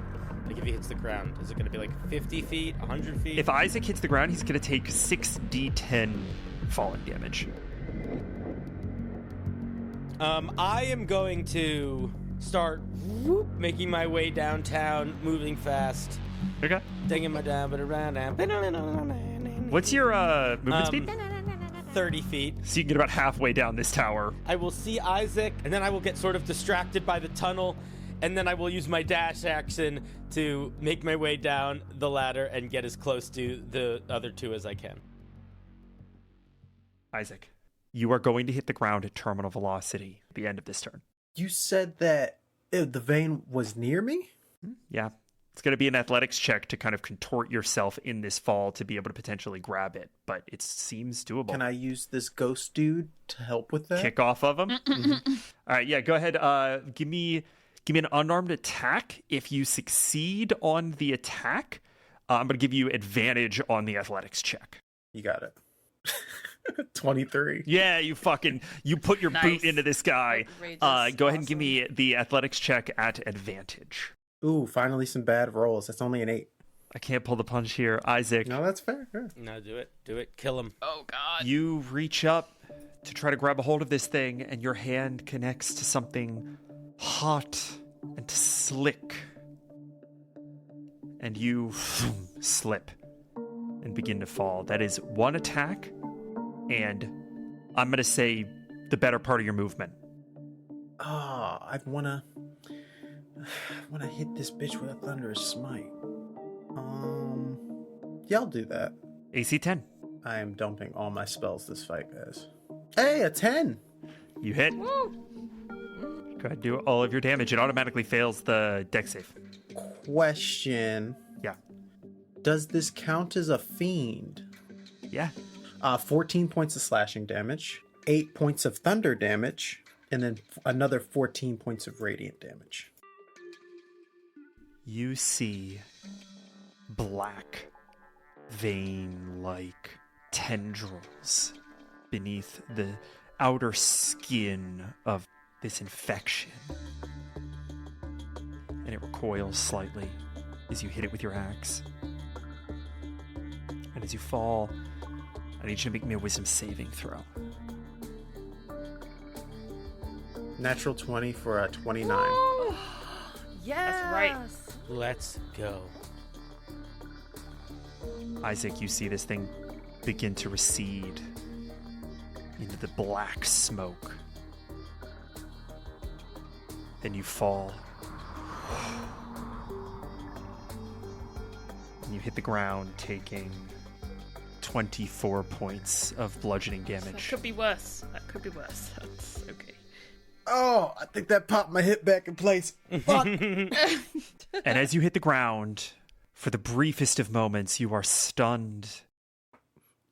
Like if he hits the ground, is it going to be like 50 feet, 100 feet? If Isaac hits the ground, he's going to take 6d10 falling damage. I am going to start making my way downtown, moving fast. Okay. Taking my down, but around. What's your movement speed? 30 feet. So you can get about halfway down this tower. I will see Isaac, and then I will get sort of distracted by the tunnel, and then I will use my dash action to make my way down the ladder and get as close to the other two as I can. Isaac, you are going to hit the ground at terminal velocity at the end of this turn. You said that the vein was near me? Yeah. It's going to be an athletics check to kind of contort yourself in this fall to be able to potentially grab it, but it seems doable. Can I use this ghost dude to help with that? Kick off of him? Mm-hmm. All right, yeah, go ahead. Give me an unarmed attack. If you succeed on the attack, I'm going to give you advantage on the athletics check. You got it. 23. Yeah, you put your boot into this guy. Go ahead and give me the athletics check at advantage. Ooh, finally some bad rolls. That's only an 8. I can't pull the punch here. Isaac. No, that's fair. Yeah. No, do it. Kill him. Oh, God. You reach up to try to grab a hold of this thing, and your hand connects to something hot and slick. And you slip and begin to fall. That is one attack, and I'm going to say the better part of your movement. I wanna hit this bitch with a thunderous smite. Yeah, I'll do that. AC 10. I am dumping all my spells this fight, guys. Hey, a 10! You hit. Woo. Go ahead and do all of your damage. It automatically fails the dex save. Question. Yeah. Does this count as a fiend? Yeah. 14 points of slashing damage, 8 points of thunder damage, and then another 14 points of radiant damage. You see black, vein-like tendrils beneath the outer skin of this infection. And it recoils slightly as you hit it with your axe. And as you fall, I need you to make me a wisdom saving throw. Natural 20 for a 29. Yes. That's right. Let's go. Isaac, you see this thing begin to recede into the black smoke. Then you fall. And you hit the ground, taking 24 points of bludgeoning That damage. could be worse. That's okay. Oh, I think that popped my hip back in place. Fuck. And as you hit the ground, for the briefest of moments, you are stunned.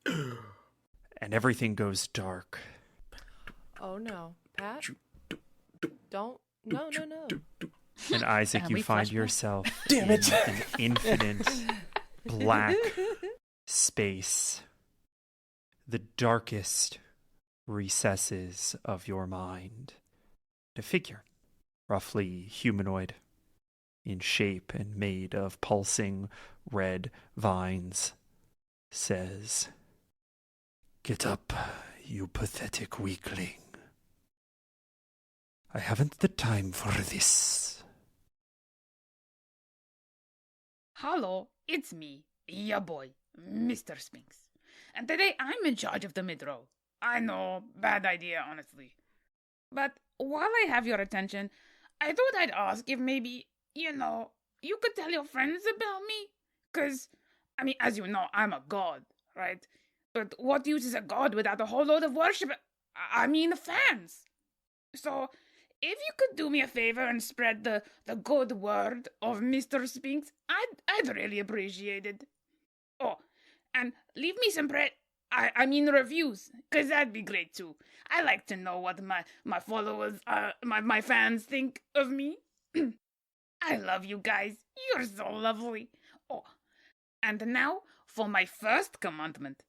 And everything goes dark. Oh no, Pat. Don't. No. And Isaac, And you we find flashback. yourself Damn in it. an infinite black space. The darkest recesses of your mind. A figure, roughly humanoid, in shape and made of pulsing red vines, says, "Get up, you pathetic weakling. I haven't the time for this." Hello, it's me, ya boy, Mr. Sphinx. And today I'm in charge of the mid-row. I know, bad idea, honestly. But while I have your attention, I thought I'd ask if maybe, you could tell your friends about me. 'Cause, as you know, I'm a god, right? But what use is a god without a whole load of worship? Fans. So, if you could do me a favor and spread the good word of Mr. Sphinx, I'd really appreciate it. Oh, and leave me some reviews, 'cause that'd be great too. I like to know what my followers, my fans think of me. I love you guys. You're so lovely. Oh, and now for my first commandment.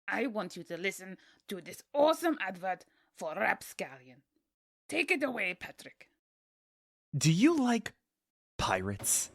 I want you to listen to this awesome advert for Rapscallion. Take it away, Patrick. Do you like pirates?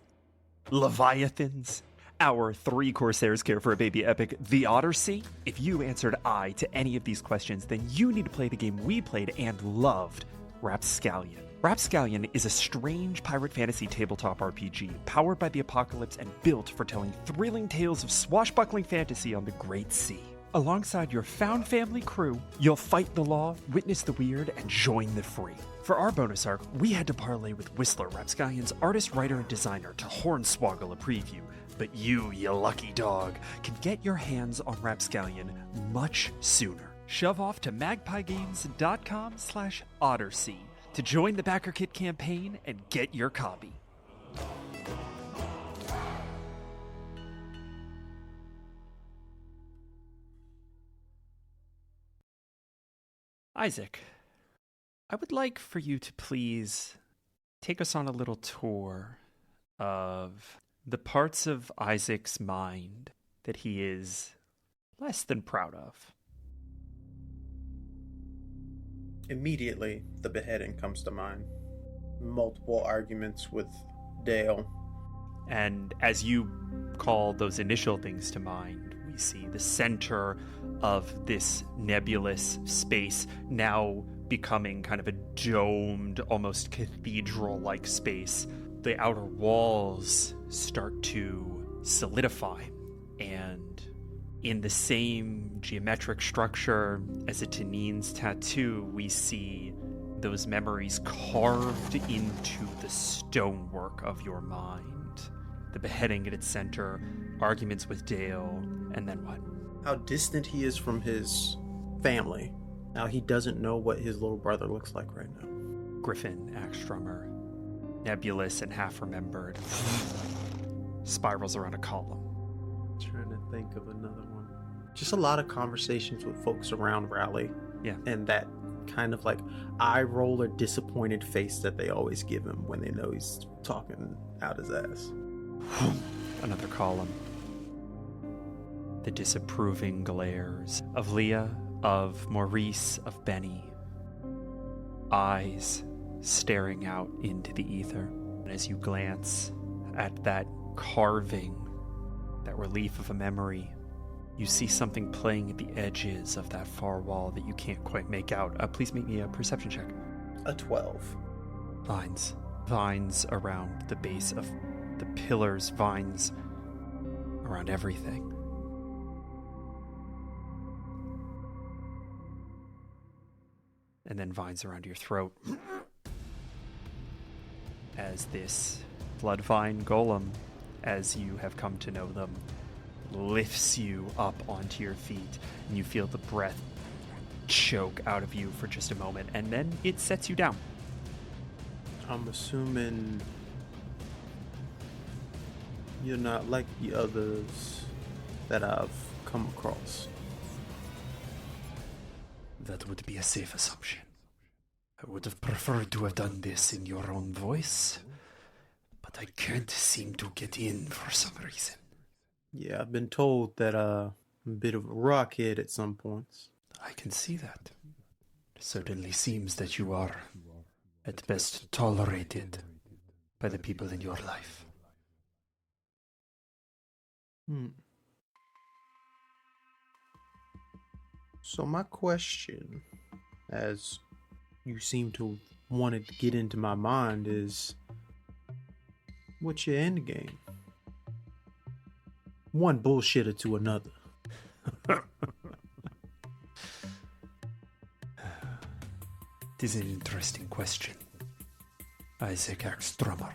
Leviathans? Our 3 Corsairs Care for a Baby epic, The Odyssey? If you answered I to any of these questions, then you need to play the game we played and loved, Rapscallion. Rapscallion is a strange pirate fantasy tabletop RPG powered by the apocalypse and built for telling thrilling tales of swashbuckling fantasy on the Great Sea. Alongside your found family crew, you'll fight the law, witness the weird, and join the free. For our bonus arc, we had to parlay with Whistler, Rapscallion's artist, writer, and designer, to hornswoggle a preview. But you lucky dog, can get your hands on Rapscallion much sooner. Shove off to magpiegames.com/Odyssey to join the Backer Kit campaign and get your copy. Isaac, I would like for you to please take us on a little tour of the parts of Isaac's mind that he is less than proud of. Immediately, the beheading comes to mind. Multiple arguments with Dale. And as you call those initial things to mind, we see the center of this nebulous space now becoming kind of a domed, almost cathedral-like space. The outer walls start to solidify, and in the same geometric structure as a Tanine's tattoo, we see those memories carved into the stonework of your mind. The beheading at its center, arguments with Dale, and then what? How distant he is from his family. How he doesn't know what his little brother looks like right now. griffin axe drummer, nebulous and half-remembered, spirals around a column. Trying to think of another one. Just a lot of conversations with folks around Rally. Yeah. And that kind of like eye roll or disappointed face that they always give him when they know he's talking out his ass. Another column. The disapproving glares of Leah, of Maurice, of Benny. Eyes staring out into the ether. And as you glance at that carving, that relief of a memory, you see something playing at the edges of that far wall that you can't quite make out. Please make me a perception check. A 12. Vines. Vines around the base of the pillars, vines around everything. And then vines around your throat. As this blood vine golem, as you have come to know them, lifts you up onto your feet, and you feel the breath choke out of you for just a moment, and then it sets you down. I'm assuming you're not like the others that I've come across. That would be a safe assumption. I would have preferred to have done this in your own voice, but I can't seem to get in for some reason. Yeah, I've been told that I'm a bit of a rockhead at some points. I can see that. It certainly seems that you are, at best, tolerated by the people in your life. So my question, as you seem to want to get into my mind, is what's your end game? One bullshitter to another. It is an interesting question, Isaac Axtrummer.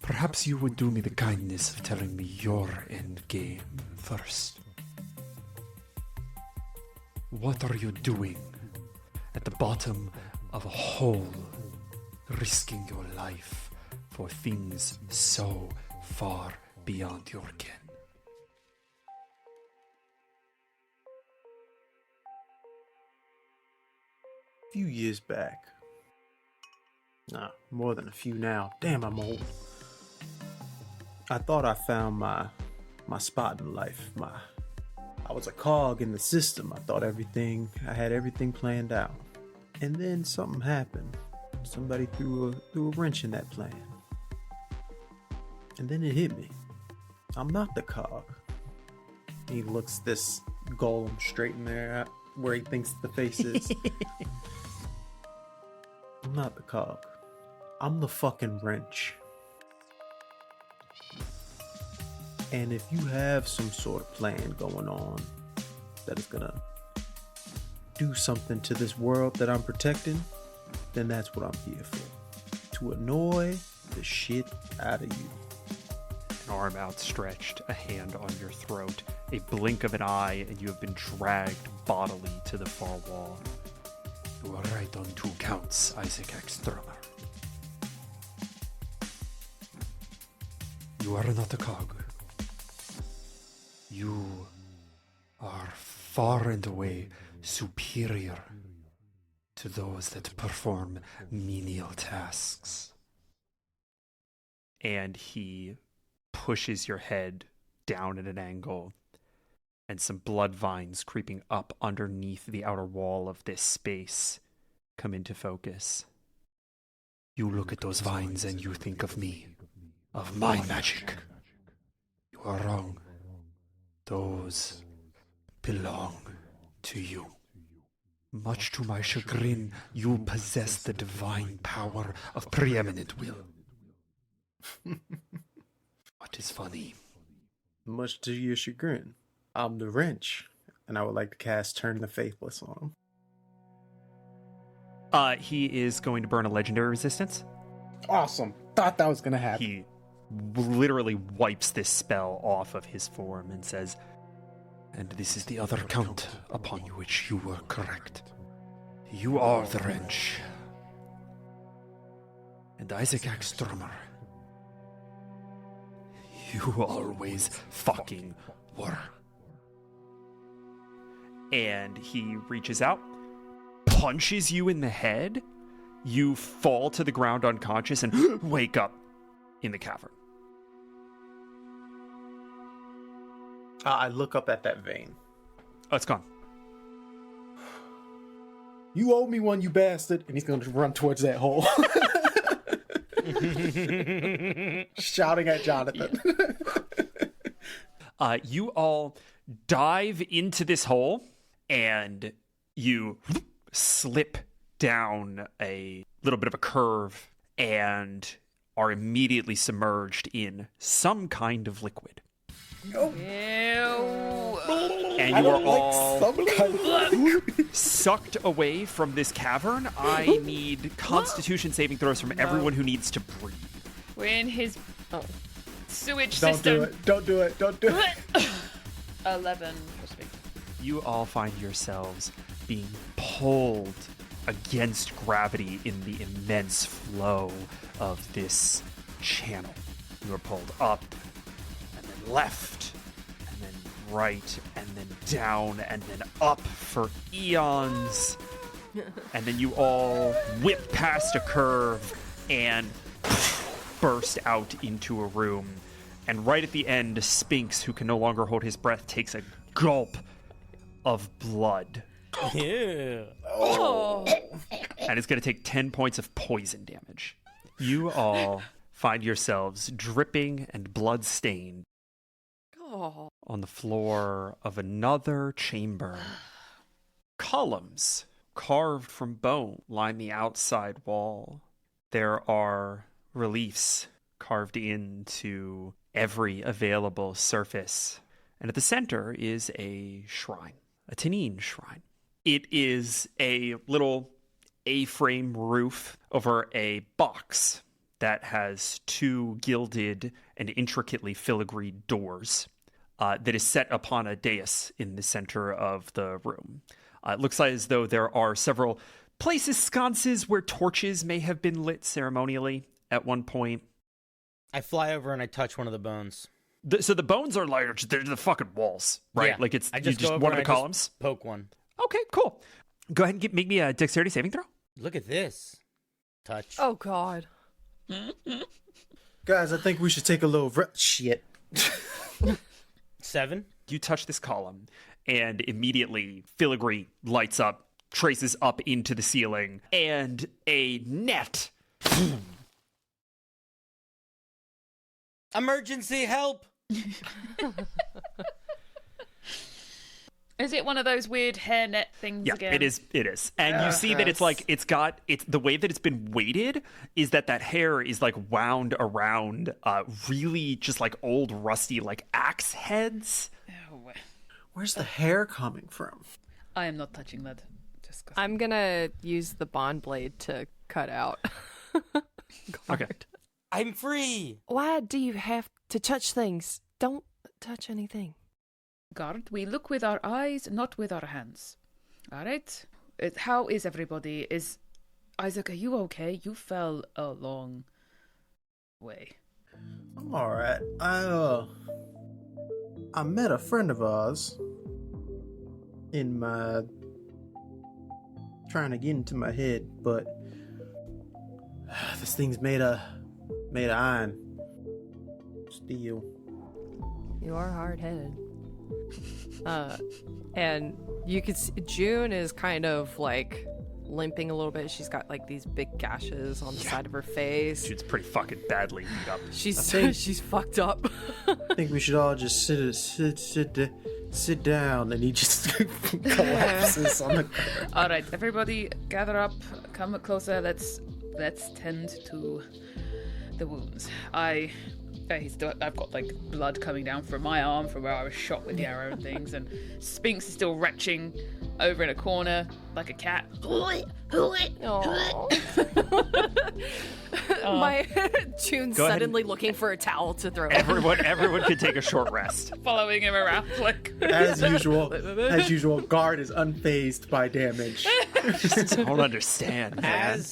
Perhaps you would do me the kindness of telling me your end game first. What are you doing at the bottom of a hole, risking your life for things so far beyond your ken? A few years back. Nah, more than a few now. Damn, I'm old. I thought I found my spot in life. I was a cog in the system. I thought I had everything planned out. And then something happened. Somebody threw a wrench in that plan. And then it hit me. I'm not the cog. He looks this golem straight in there where he thinks the face is. I'm not the cog. I'm the fucking wrench. And if you have some sort of plan going on that is gonna do something to this world that I'm protecting, then that's what I'm here for. To annoy the shit out of you. An arm outstretched, a hand on your throat, a blink of an eye, and you have been dragged bodily to the far wall. You are right on 2 counts, Isaac Axtrummer. You are not a cog. You are far and away superior to those that perform menial tasks. And he pushes your head down at an angle, and some blood vines creeping up underneath the outer wall of this space come into focus. You look at those vines and you think of me, of my magic. You are wrong. Those belong to you. Much to my chagrin, you possess the divine power of preeminent will. What is funny? Much to your chagrin, I'm the wrench, and I would like to cast Turn the Faithless on him. He is going to burn a legendary resistance. Awesome. Thought that was going to happen. He literally wipes this spell off of his form and says, And this is the other count upon which you were correct. You are the wrench. And Isaac Axtrummer, you always fucking were. And he reaches out, punches you in the head. You fall to the ground unconscious and wake up in the cavern. I look up at that vein. Oh, it's gone. You owe me one, you bastard. And he's going to run towards that hole. Shouting at Jonathan. You all dive into this hole and you slip down a little bit of a curve and are immediately submerged in some kind of liquid. Oh. And you are all sucked away from this cavern. I need Constitution saving throws from everyone who needs to breathe. We're in his sewage Don't system. do it. Don't do it. Don't do it. 11 for speed. You all find yourselves being pulled against gravity in the immense flow of this channel. You are pulled up, and then left, and then right, and then down, and then up for eons. And then you all whip past a curve and burst out into a room. And right at the end, Sphinx, who can no longer hold his breath, takes a gulp of blood. Yeah. Oh. And it's going to take 10 points of poison damage. You all find yourselves dripping and blood-stained on the floor of another chamber. Columns carved from bone line the outside wall. There are reliefs carved into every available surface. And at the center is a shrine, a Tanine shrine. It is a little A-frame roof over a box that has two gilded and intricately filigreed doors that is set upon a dais in the center of the room. It looks like as though there are several places, sconces, where torches may have been lit ceremonially at one point. I fly over and I touch one of the bones. So the bones are like, they're the fucking walls, right? Yeah. Like it's I just just go over one of and the I columns. just poke one. Okay, cool. Go ahead and make me a dexterity saving throw. Look at this. Touch. Oh, God. Guys, I think we should take a little shit. 7. You touch this column, and immediately filigree lights up, traces up into the ceiling, and a net. Emergency help! Is it one of those weird hairnet things Yeah, again? it is. It is. And you see that it's like, it's the way that it's been weighted is that hair is like wound around really just like old rusty like axe heads. Oh, Where's the hair coming from? I am not touching that. Just 'cause. I'm gonna use the bond blade to cut out. Okay. I'm free! Why do you have to touch things? Don't touch anything. Guard, we look with our eyes, not with our hands. All right? How is everybody? Is Isaac, are you okay? You fell a long way. I'm alright. I met a friend of ours in my trying to get into my head, but this thing's made of iron. Steel. You are hard-headed. And you could see June is kind of like limping a little bit. She's got like these big gashes on the side of her face. Dude's pretty fucking badly beat up. She's fucked up. I think we should all just sit down, and he just collapses on the ground. All right, everybody, gather up, come closer. Let's tend to the wounds. I've got like blood coming down from my arm from where I was shot with the arrow and things, and Sphinx is still retching over in a corner like a cat. My June's Go ahead suddenly looking for a towel to throw. Everyone could take a short rest. Following him around like As usual, guard is unfazed by damage. Just don't understand, man.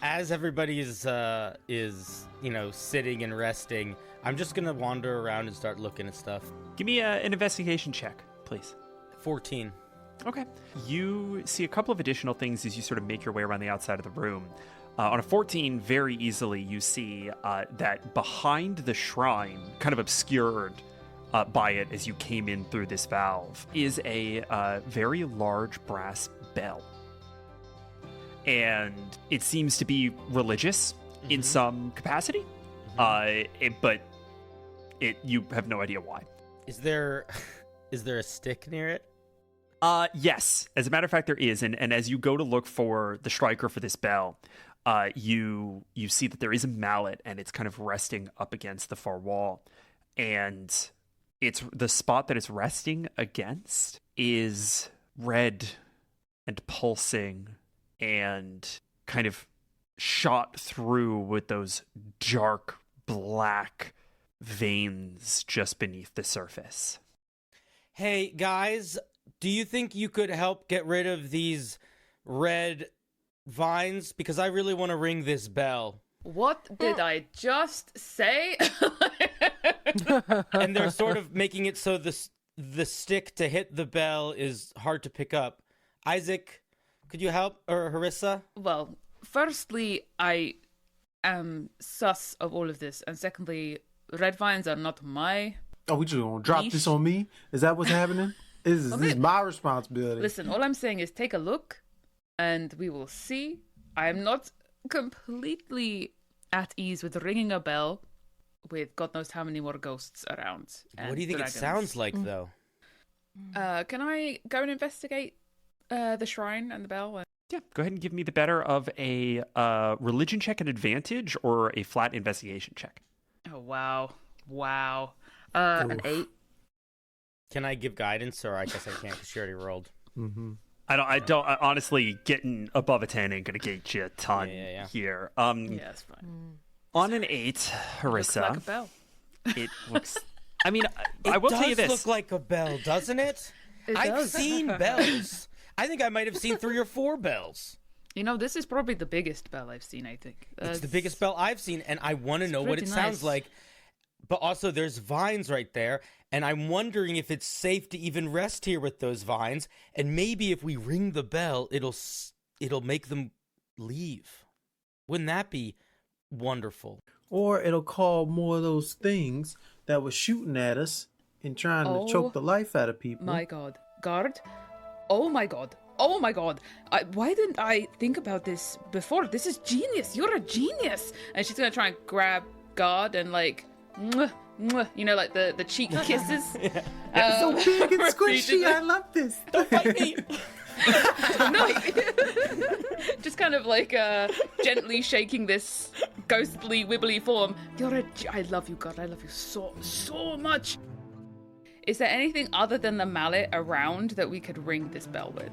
As everybody is sitting and resting, I'm just gonna wander around and start looking at stuff. Give me an investigation check, please. 14. Okay. You see a couple of additional things as you sort of make your way around the outside of the room. On a 14, very easily, you see that behind the shrine, kind of obscured by it as you came in through this valve, is a very large brass bell. And it seems to be religious in some capacity, but you have no idea why. Is there a stick near it? Yes. As a matter of fact, there is. And as you go to look for the striker for this bell, you see that there is a mallet, and it's kind of resting up against the far wall. And it's the spot that it's resting against is red and pulsing and kind of shot through with those dark black veins just beneath the surface. Hey, guys, do you think you could help get rid of these red vines? Because I really want to ring this bell. what did I just say? And they're sort of making it so the stick to hit the bell is hard to pick up. Isaac, could you help? Or Harissa? Well, firstly, I am sus of all of this, and secondly, red vines are not my... Oh, we just gonna drop this on me? Is that what's happening? This is my responsibility. Listen, all I'm saying is take a look, and we will see. I am not completely at ease with ringing a bell with God knows how many more ghosts around. What do you think dragons. it sounds like, though? Can I go and investigate the shrine and the bell? Yeah, go ahead and give me the better of a religion check at advantage or a flat investigation check. Oh, wow. An 8. Can I give guidance, or I guess I can't because she already rolled? Mm-hmm. I don't. Honestly, getting above a 10 ain't gonna get you a ton here. Yeah, that's fine. On an 8, Harissa, Looks like a bell. it looks. I mean, I will tell you this. It does look like a bell, doesn't it? I've seen bells. I think I might have seen 3 or 4 bells. You know, this is probably the biggest bell I've seen, I think. It's the biggest bell I've seen, and I want to know what it sounds like. But also, there's vines right there, and I'm wondering if it's safe to even rest here with those vines, and maybe if we ring the bell, it'll make them leave. Wouldn't that be wonderful? Or it'll call more of those things that were shooting at us and trying to choke the life out of people. My God. Guard? Oh my God. Why didn't I think about this before? This is genius. You're a genius. And she's going to try and grab Guard and like... Mwah, mwah, you know, like the cheek kisses. It's so big and squishy. I love this. Don't fight me. No, just kind of like gently shaking this ghostly, wibbly form. I love you, God. I love you so much. Is there anything other than the mallet around that we could ring this bell with?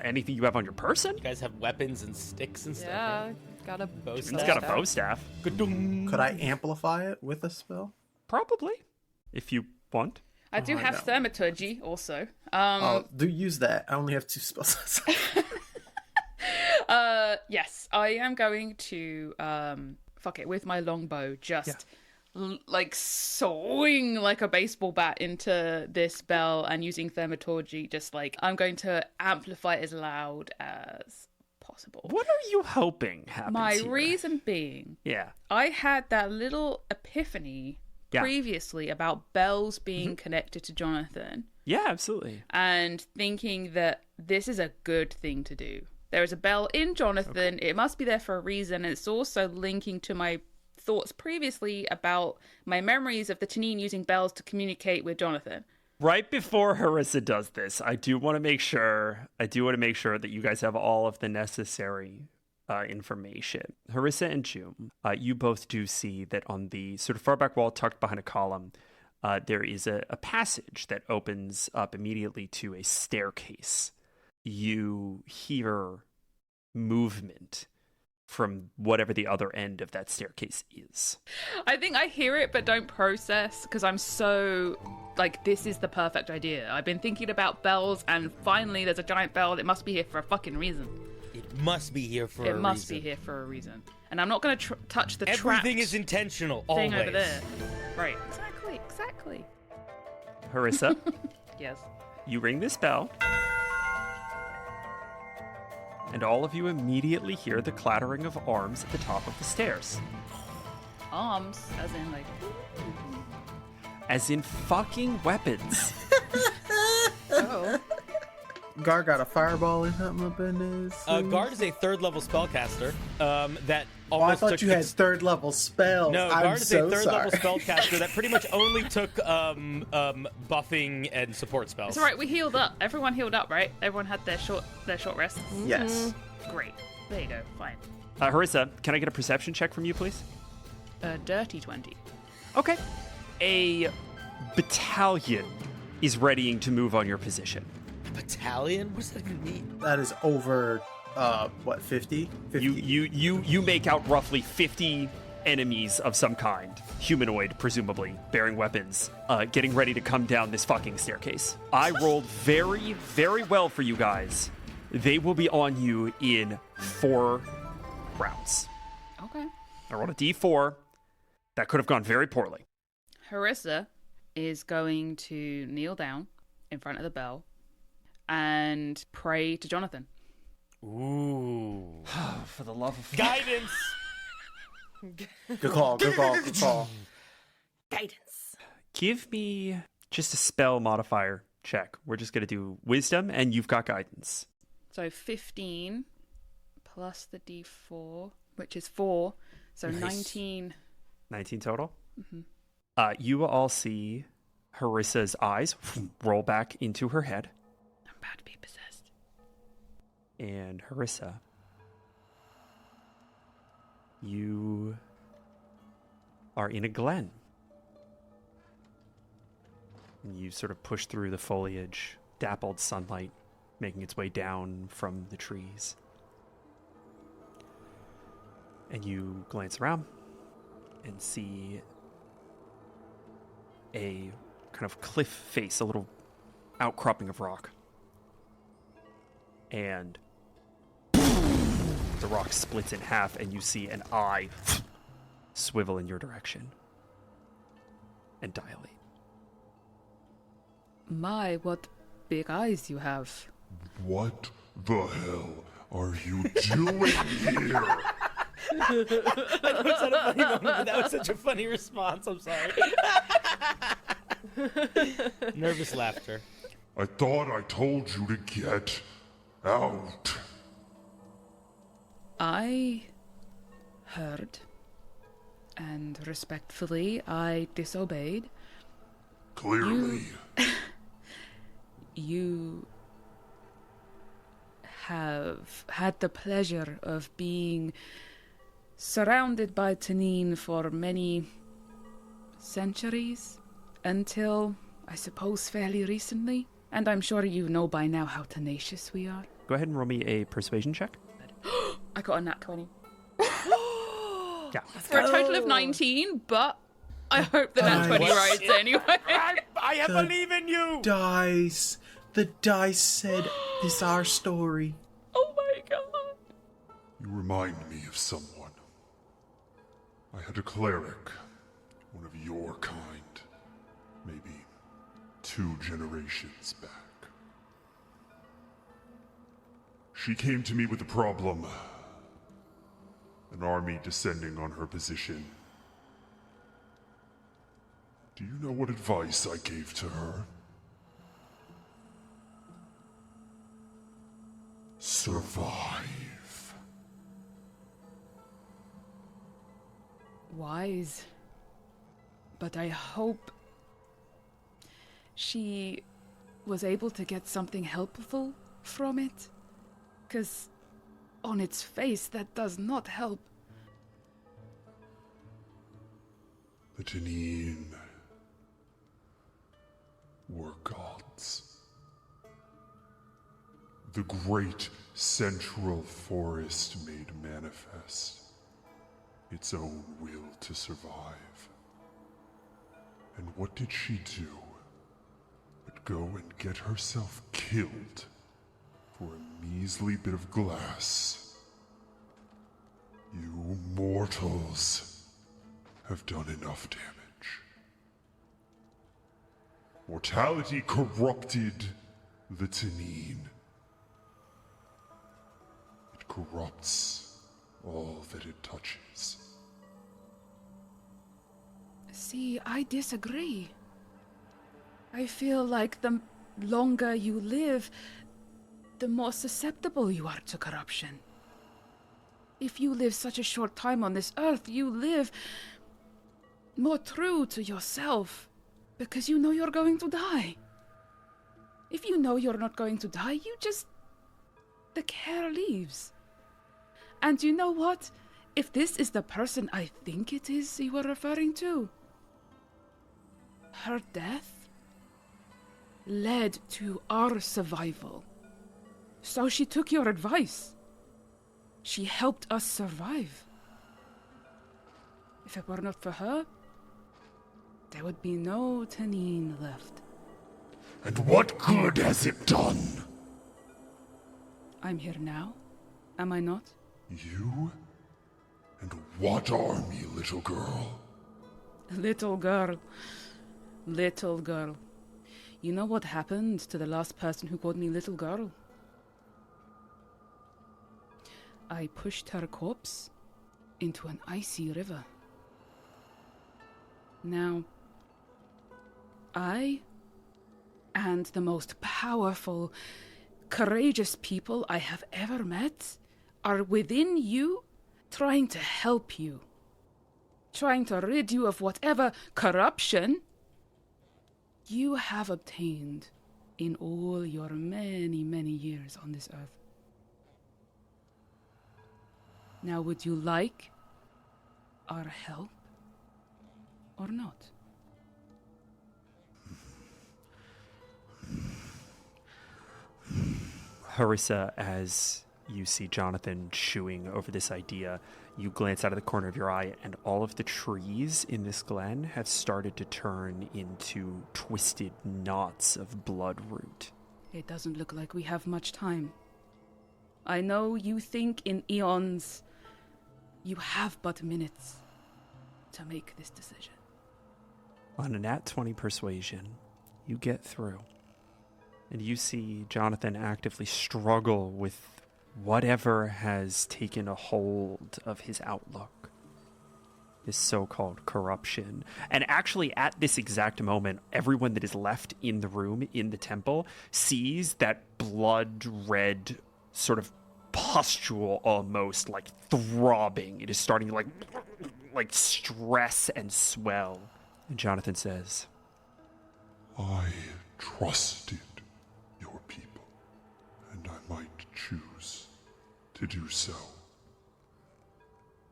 Anything you have on your person? You guys have weapons and sticks and stuff. Yeah, got a bow He's got a bow staff. Could I amplify it with a spell? Probably, if you want. I do have thaumaturgy also. Do use that. I only have 2 spells. Yes, I am going to fuck it with my longbow. Just like swing like a baseball bat into this bell and using thaumaturgy. Just like I'm going to amplify it as loud as possible. What are you hoping happens My here? reason being, Yeah. I had that little epiphany previously about bells being connected to Jonathan. Yeah, absolutely. And thinking that this is a good thing to do. There is a bell in Jonathan. It must be there for a reason. And it's also linking to my thoughts previously about my memories of the Tanine using bells to communicate with Jonathan. Right before Harissa does this, I do want to make sure that you guys have all of the necessary information. Harissa and June, you both do see that on the sort of far back wall, tucked behind a column, there is a passage that opens up immediately to a staircase. You hear movement from whatever the other end of that staircase is. I think I hear it but don't process because I'm so like, this is the perfect idea. I've been thinking about bells and finally there's a giant bell. It must be here for a fucking reason. It must be here for a reason. It must be here for a reason. And I'm not going to touch the Everything is intentional, thing always. over there. Right. Exactly. Harissa, Yes. you ring this bell, and all of you immediately hear the clattering of arms at the top of the stairs. Arms, as in like... As in fucking weapons. Oh. Gar got a fireball or something up in his. Guard is a 3rd level spellcaster that Oh, I almost thought took you had 3rd level spells. No, I'm Guard is so a 3rd sorry. level spellcaster that pretty much only took buffing and support spells. It's alright, we healed up. Everyone healed up, right? Everyone had their short rests. Yes. Great. There you go. Fine. Harissa, can I get a perception check from you, please? A dirty 20. Okay. A battalion is readying to move on your position. Battalion? What does that even mean? That is over, 50? 50? You make out roughly 50 enemies of some kind, humanoid, presumably, bearing weapons, getting ready to come down this fucking staircase. I rolled very, very well for you guys. They will be on you in 4 rounds. Okay. I rolled a d4. That could have gone very poorly. Harissa is going to kneel down in front of the bell and pray to Jonathan. Ooh. For the love of Guidance! Good call. Guidance. Give me just a spell modifier check. We're just going to do wisdom, and you've got guidance. So 15 plus the d4, which is 4. So Nice. 19. 19 total? Mm-hmm. You will all see Harissa's eyes roll back into her head. I'm about to be possessed. And Harissa, you are in a glen. And you sort of push through the foliage, dappled sunlight making its way down from the trees. And you glance around and see a kind of cliff face, a little outcropping of rock. And the rock splits in half, and you see an eye swivel in your direction and dilate. My, what big eyes you have. What the hell are you doing here? That was not a funny moment, but that was such a funny response. I'm sorry. Nervous laughter. I thought I told you to get out. I heard, and respectfully, I disobeyed. Clearly. You have had the pleasure of being surrounded by Tanine for many centuries, until, I suppose, fairly recently. And I'm sure you know by now how tenacious we are. Go ahead and roll me a persuasion check. I got a nat 20. Yeah. For a total of 19, but I hope the nat 20 rides anyway. I believe in you! Dice. The dice said, "This our story." Oh my god. You remind me of someone. I had a cleric, one of your kind, maybe 2 generations back. She came to me with a problem. An army descending on her position. Do you know what advice I gave to her? Survive. Wise. But I hope she was able to get something helpful from it. 'Cause on its face, that does not help. The Tanine were gods. The great central forest made manifest its own will to survive. And what did she do but go and get herself killed for a measly bit of glass? You mortals have done enough damage. Mortality corrupted the Tanine. It corrupts all that it touches. See, I disagree. I feel like the longer you live, the more susceptible you are to corruption. If you live such a short time on this earth, you live more true to yourself because you know you're going to die. If you know you're not going to die, the care leaves. And you know what? If this is the person I think it is you were referring to, her death led to our survival. So she took your advice. She helped us survive. If it were not for her, there would be no Tanine left. And what good has it done? I'm here now, am I not? You? And what army, little girl? Little girl. Little girl. You know what happened to the last person who called me little girl? I pushed her corpse into an icy river. Now, I and the most powerful, courageous people I have ever met are within you, trying to help you, trying to rid you of whatever corruption you have obtained in all your many, many years on this earth. Now, would you like our help or not? Harissa, as you see Jonathan chewing over this idea, you glance out of the corner of your eye, and all of the trees in this glen have started to turn into twisted knots of bloodroot. It doesn't look like we have much time. I know you think in eons. You have but minutes to make this decision. On a nat 20 persuasion, you get through. And you see Jonathan actively struggle with whatever has taken a hold of his outlook. This so-called corruption. And actually, at this exact moment, everyone that is left in the room, in the temple, sees that blood-red sort of pustule almost, like throbbing. It is starting to like stress and swell. And Jonathan says, I trusted your people, and I might choose to do so.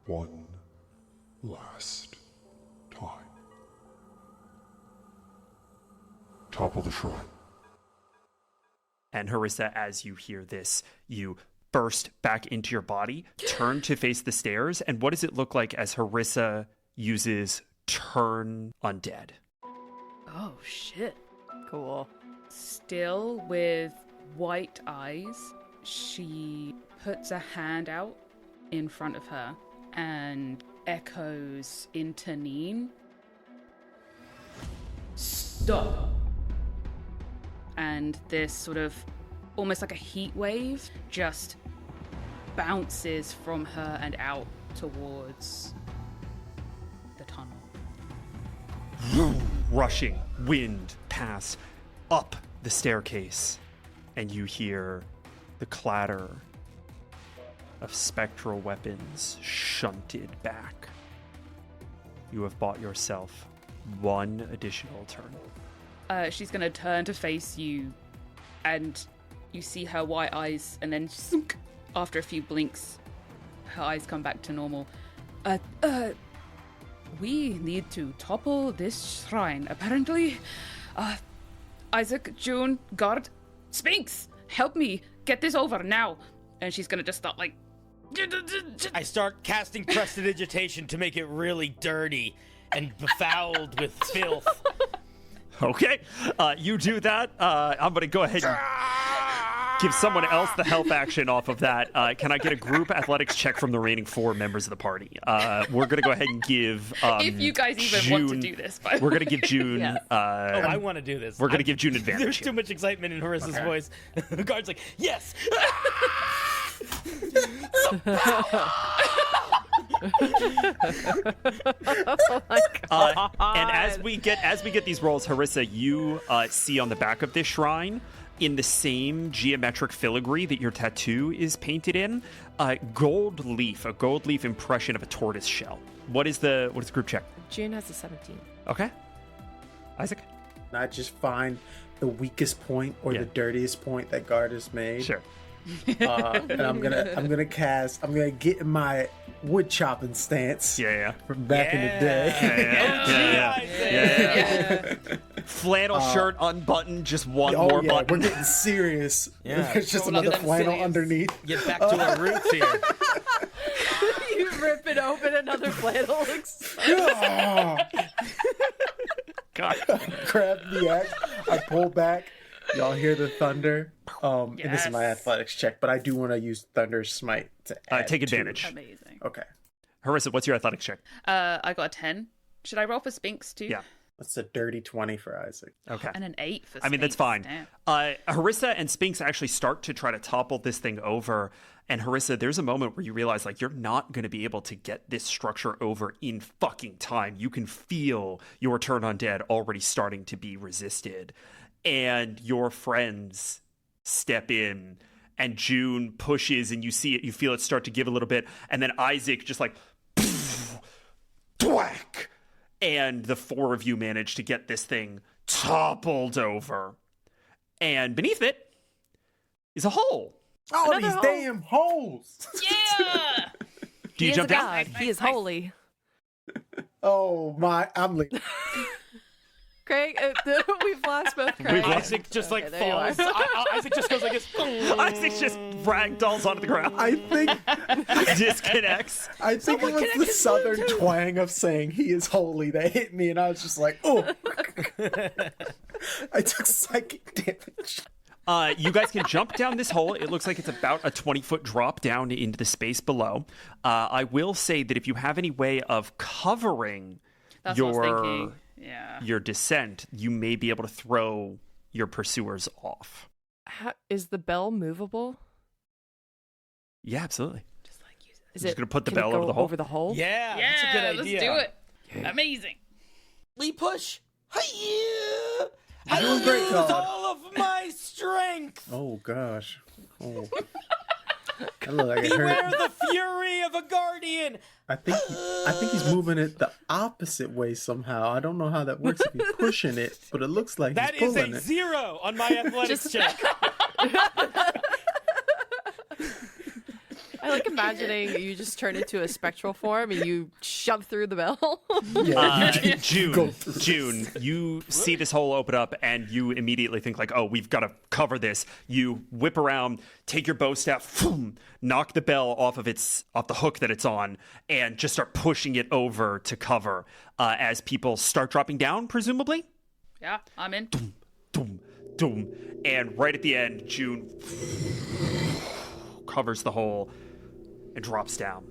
One last time. Topple the shrine. and Harissa, as you hear this, you burst back into your body, turn to face the stairs, and what does it look like as Harissa uses turn undead? Oh, shit. Cool. Still with white eyes, she puts a hand out in front of her and echoes in Tanine. Stop! And this sort of, almost like a heat wave, just bounces from her and out towards the tunnel. Rushing wind pass up the staircase, and you hear the clatter of spectral weapons shunted back. You have bought yourself one additional turn. She's gonna turn to face you, and you see her white eyes, and then sunk, after a few blinks, her eyes come back to normal. We need to topple this shrine, apparently. Isaac, June, guard, Sphinx, help me get this over now. and she's gonna just start like. I start casting prestidigitation to make it really dirty and befouled with filth. Okay, you do that. I'm going to go ahead and give someone else the help action off of that. Can I get a group athletics check from the remaining 4 members of the party? We're going to go ahead and give if you guys even want to do this, by the we're going to give June. Yes. I want to do this. We're going to give June advantage. There's here. too much excitement in Horace's voice. The guard's like, yes! Oh my God. And as we get these rolls, Harissa, you see on the back of this shrine, in the same geometric filigree that your tattoo is painted in, a gold leaf impression of a tortoise shell. What is the group check? June has a 17. Okay, Isaac. I just find the weakest point or the dirtiest point that Guard has made. Sure. And I'm gonna get in my wood chopping stance. Yeah. From back in the day. Yeah. Flannel shirt unbuttoned, just one more button. We're getting serious. Yeah. There's just Roll up another them flannel sleeves. underneath. Get back to our roots here. You rip it open, another flannel. God. Grab the axe. I pull back. Y'all hear the thunder. And this is my athletics check, but I do want to use Thunder Smite to add Take advantage. Amazing. Okay. Harissa, what's your athletics check? I got a 10. Should I roll for Spinks too? Yeah. That's a dirty 20 for Isaac. Okay. And an 8 for Spinks. I mean, that's fine. Damn. Harissa and Spinks actually start to try to topple this thing over. And Harissa, there's a moment where you realize, like, you're not going to be able to get this structure over in fucking time. You can feel your turn undead already starting to be resisted. And your friends step in, and June pushes, and you see it, you feel it start to give a little bit. And then Isaac just like, thwack! And the 4 of you manage to get this thing toppled over. And beneath it is a hole. Oh, Another these hole. damn holes! Yeah! Do you He jump is a down? god. He is holy. Oh my! I'm leaving. Craig, we've lost both Craig. Isaac just like there you are. falls. Isaac just goes like this. Isaac just ragdolls onto the ground. I think Disconnects. it was the southern twang of saying he is holy that hit me, and I was just like, oh. I took psychic damage. You guys can jump down this hole. It looks like it's about a 20-foot drop down into the space below. I will say that if you have any way of covering That's what I was thinking. your descent, you may be able to throw your pursuers off. Is the bell movable? Yeah, absolutely. Just like use it. Is Just it gonna put the can it bell go over the hole? Over the hole? Yeah, that's a good idea. Let's do it. Yeah. Amazing. We push. Hiya! You're doing great, Use God. all of my strength. Oh gosh. Oh. I look like it Beware hurt. the fury of a guardian. I think he's moving it the opposite way somehow. I don't know how that works if he's pushing it, but it looks like That he's is pulling a it. 0 on my athletics check. I like imagining you just turn into a spectral form and you shove through the bell. Yeah, June, you see this hole open up, and you immediately think like, "Oh, we've got to cover this." You whip around, take your bow staff, boom, knock the bell off the hook that it's on, and just start pushing it over to cover as people start dropping down, presumably. Yeah, I'm in. Doom, doom, and right at the end, June covers the hole and drops down.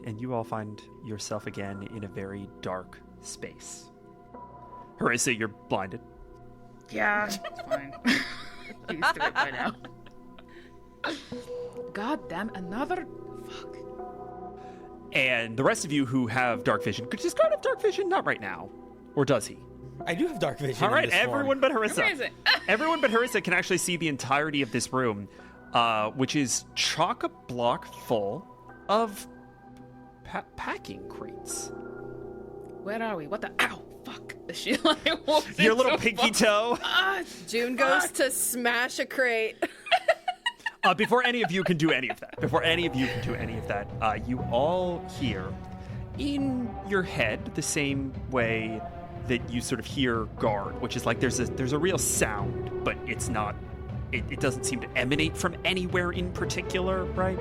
And you all find yourself again in a very dark space. Harissa, you're blinded. Yeah, it's fine. Used to it by now. God damn, another. Fuck. And the rest of you who have dark vision, could just have dark vision? Not right now. Or does he? I do have dark vision. All right, in this everyone form. but Harissa. Amazing. Everyone but Harissa can actually see the entirety of this room, which is chock-a-block full of packing crates. Where are we? What the? Ow! Fuck! She like walks Your into little a pinky fuck- toe. June goes to smash a crate. Before any of you can do any of that, you all hear in your head the same way that you sort of hear guard, which is like there's a real sound, but it's not it doesn't seem to emanate from anywhere in particular, right?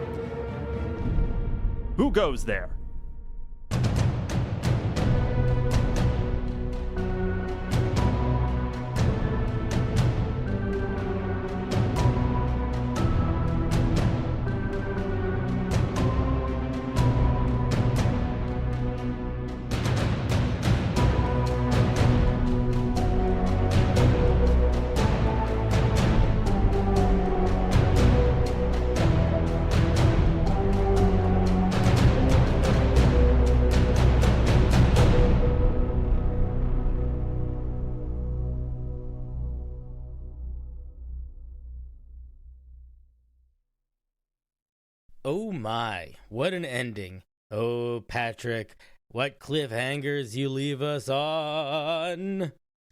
Who goes there? Oh my, what an ending. Oh, Patrick, what cliffhangers you leave us on.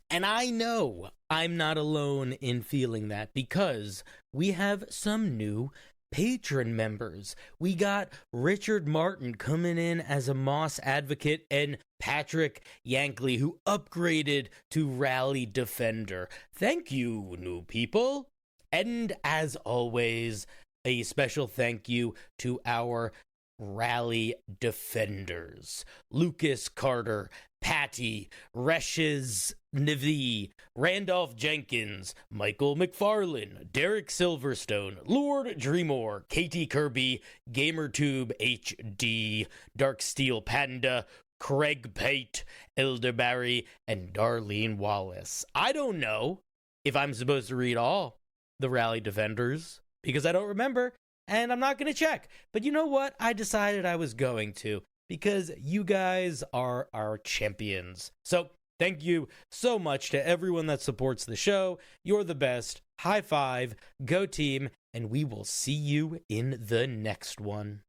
And I know I'm not alone in feeling that, because we have some new patron members. We got Richard Martin coming in as a Moss advocate, and Patrick Yankley, who upgraded to Rally Defender. Thank you, new people. And as always, a special thank you to our Rally Defenders: Lucas Carter, Patty, Reshes Navi, Randolph Jenkins, Michael McFarlane, Derek Silverstone, Lord Dreamore, Katie Kirby, GamerTube HD, Darksteel Panda, Craig Pate, Elderberry, and Darlene Wallace. I don't know if I'm supposed to read all the Rally Defenders, because I don't remember, and I'm not going to check. But you know what? I decided I was going to, because you guys are our champions. So thank you so much to everyone that supports the show. You're the best. High five. Go team. And we will see you in the next one.